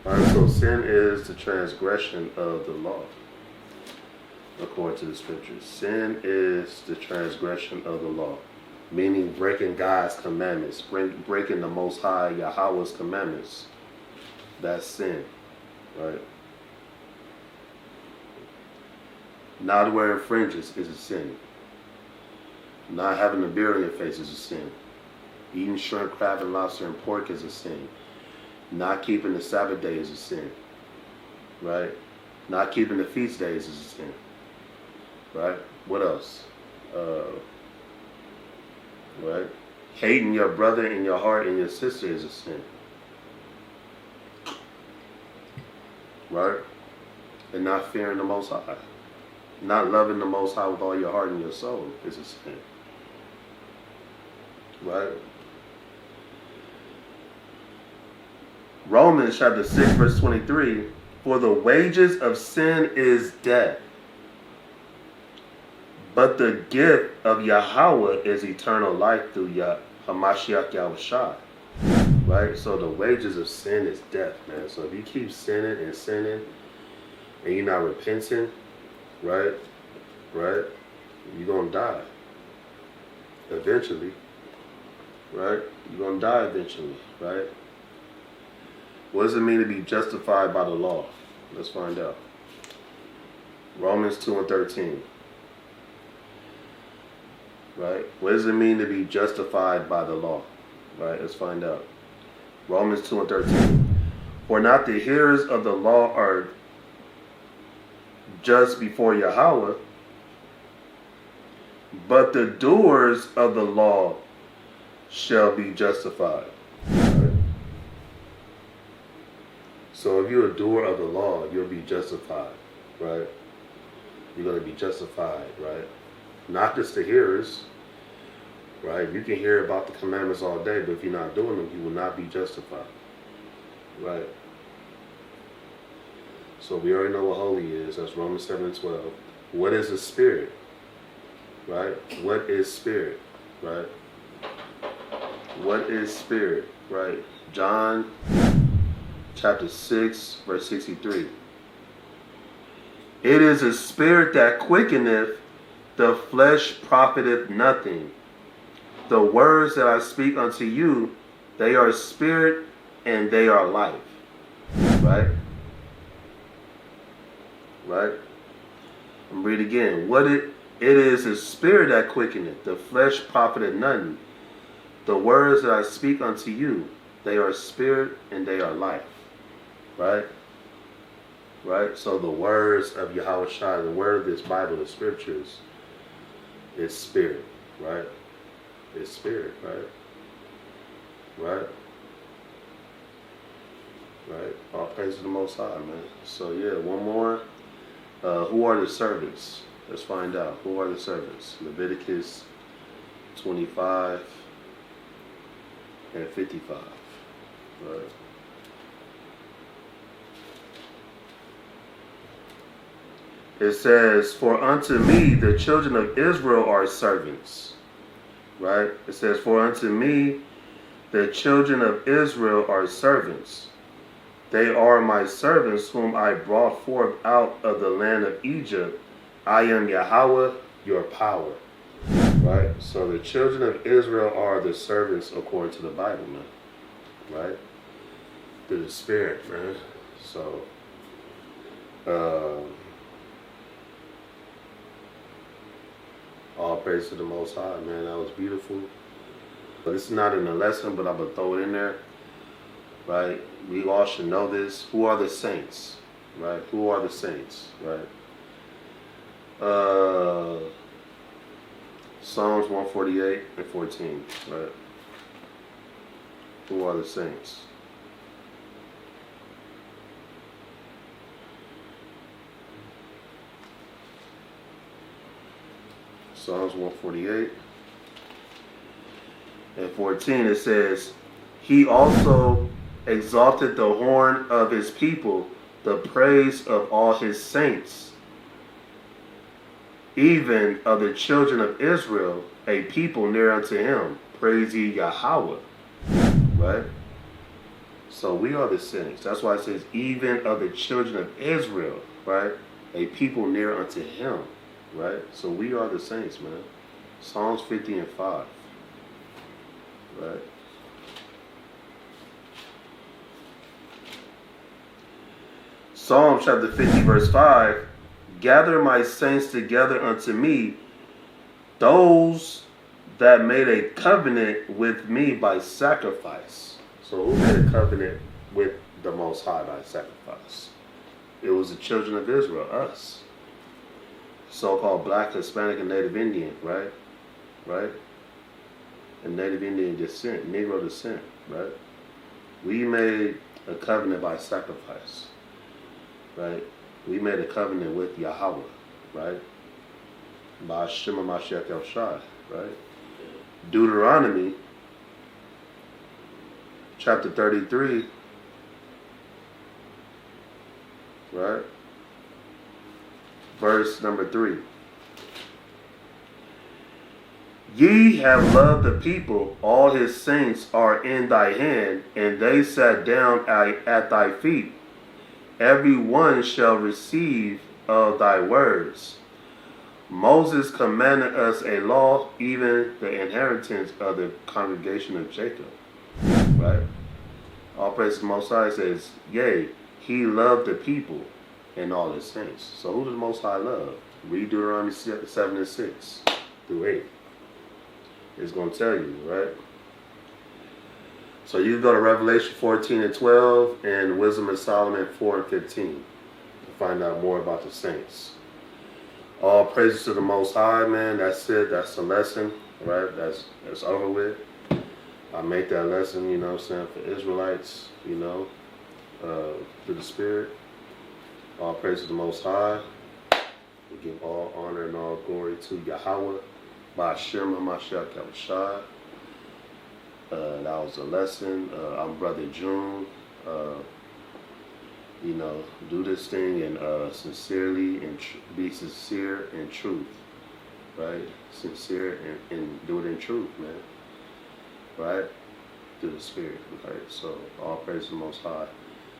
Right, so sin is the transgression of the law, according to the scriptures. Sin is the transgression of the law, meaning breaking God's commandments, breaking the Most High Yahweh's commandments. That's sin, right? Not wearing fringes is a sin. Not having a beard on your face is a sin. Eating shrimp, crab, and lobster and pork is a sin. Not keeping the Sabbath day is a sin. Right? Not keeping the feast days is a sin. Right? What else? Right? Hating your brother in your heart and your sister is a sin. Right? And not fearing the Most High. Not loving the Most High with all your heart and your soul is a sin. Right? Romans chapter 6, verse 23. For the wages of sin is death, but the gift of Yahweh is eternal life through Hamashiach Yahawashi. Right? So the wages of sin is death, man. So if you keep sinning and sinning, and you're not repenting, right? Right? You're going to die. Eventually. Right? You're going to die eventually. Right? What does it mean to be justified by the law? Let's find out. Romans 2 and 13. Right? What does it mean to be justified by the law? Right? Let's find out. Romans 2 and 13. For not the hearers of the law are just before Yahweh, but the doers of the law shall be justified. Right? So if you're a doer of the law, you'll be justified, right? You're going to be justified, right? Not just the hearers, right? You can hear about the commandments all day, but if you're not doing them, you will not be justified, right? So we already know what holy is. That's Romans 7 and 12. What is the spirit? Right? What is spirit? Right? What is spirit? Right? John chapter 6, verse 63. It is a spirit that quickeneth, the flesh profiteth nothing. The words that I speak unto you, they are spirit and they are life. Right? Right? I'm read again. It is a spirit that quickeneth, the flesh profiteth nothing. The words that I speak unto you, they are spirit and they are life. Right? Right? So the words of Yahawashi, the word of this Bible, the scriptures, is spirit. Right? It's spirit. Right? Right? Right? All praise to the Most High, man. So yeah, one more. Who are the servants? Let's find out. Who are the servants? Leviticus 25 and 55. Right? It says, for unto me the children of Israel are servants. Right? It says, for unto me the children of Israel are servants. They are my servants whom I brought forth out of the land of Egypt. I am Yahweh, your power. Right? So the children of Israel are the servants according to the Bible, man. Right? Through the Spirit, man. So, all praise to the Most High, man. That was beautiful. But this is not in the lesson, but I'm going to throw it in there. Right? We all should know this. Who are the saints? Right? Who are the saints? Right? Psalms 148 and 14. Right? Who are the saints? Psalms 148 and 14, it says, he also exalted the horn of his people, the praise of all his saints, even of the children of Israel, a people near unto him. Praise ye Yahweh. Right? So we are the saints. That's why it says, even of the children of Israel, right? A people near unto him. Right? So we are the saints, man. Psalms 50 and 5. Right? Psalm chapter 50 verse 5. Gather my saints together unto me, those that made a covenant with me by sacrifice. So who made a covenant with the Most High by sacrifice? It was the children of Israel, us. So-called black, Hispanic, and Native Indian, right? Right? And Native Indian descent, Negro descent, right? We made a covenant by sacrifice, right? We made a covenant with Yahweh, right? By Shamar Mashiach El Shai, right? Deuteronomy chapter 33, right? Verse number 3. Ye have loved the people, all his saints are in thy hand, and they sat down at thy feet. Every one shall receive of thy words. Moses commanded us a law, even the inheritance of the congregation of Jacob. Right? All praise to the Most High says, yea, he loved the people and all his saints. So who does the Most High love? Read Deuteronomy 7 and 6 through 8. It's going to tell you, right? So you go to Revelation 14 and 12 and Wisdom of Solomon 4 and 15 to find out more about the saints. All praises to the Most High, man. That's it. That's the lesson, right? That's over with. I make that lesson, you know what I'm saying, for Israelites, you know, through the Spirit. All praise to the Most High. We give all honor and all glory to Yahweh. By Shamar Mashiach El Shai. That was a lesson. I'm Brother June. You know, do this thing and sincerely and be sincere in truth, right? Sincere and do it in truth, man. Right? through the Spirit. Okay, so all praise to the Most High.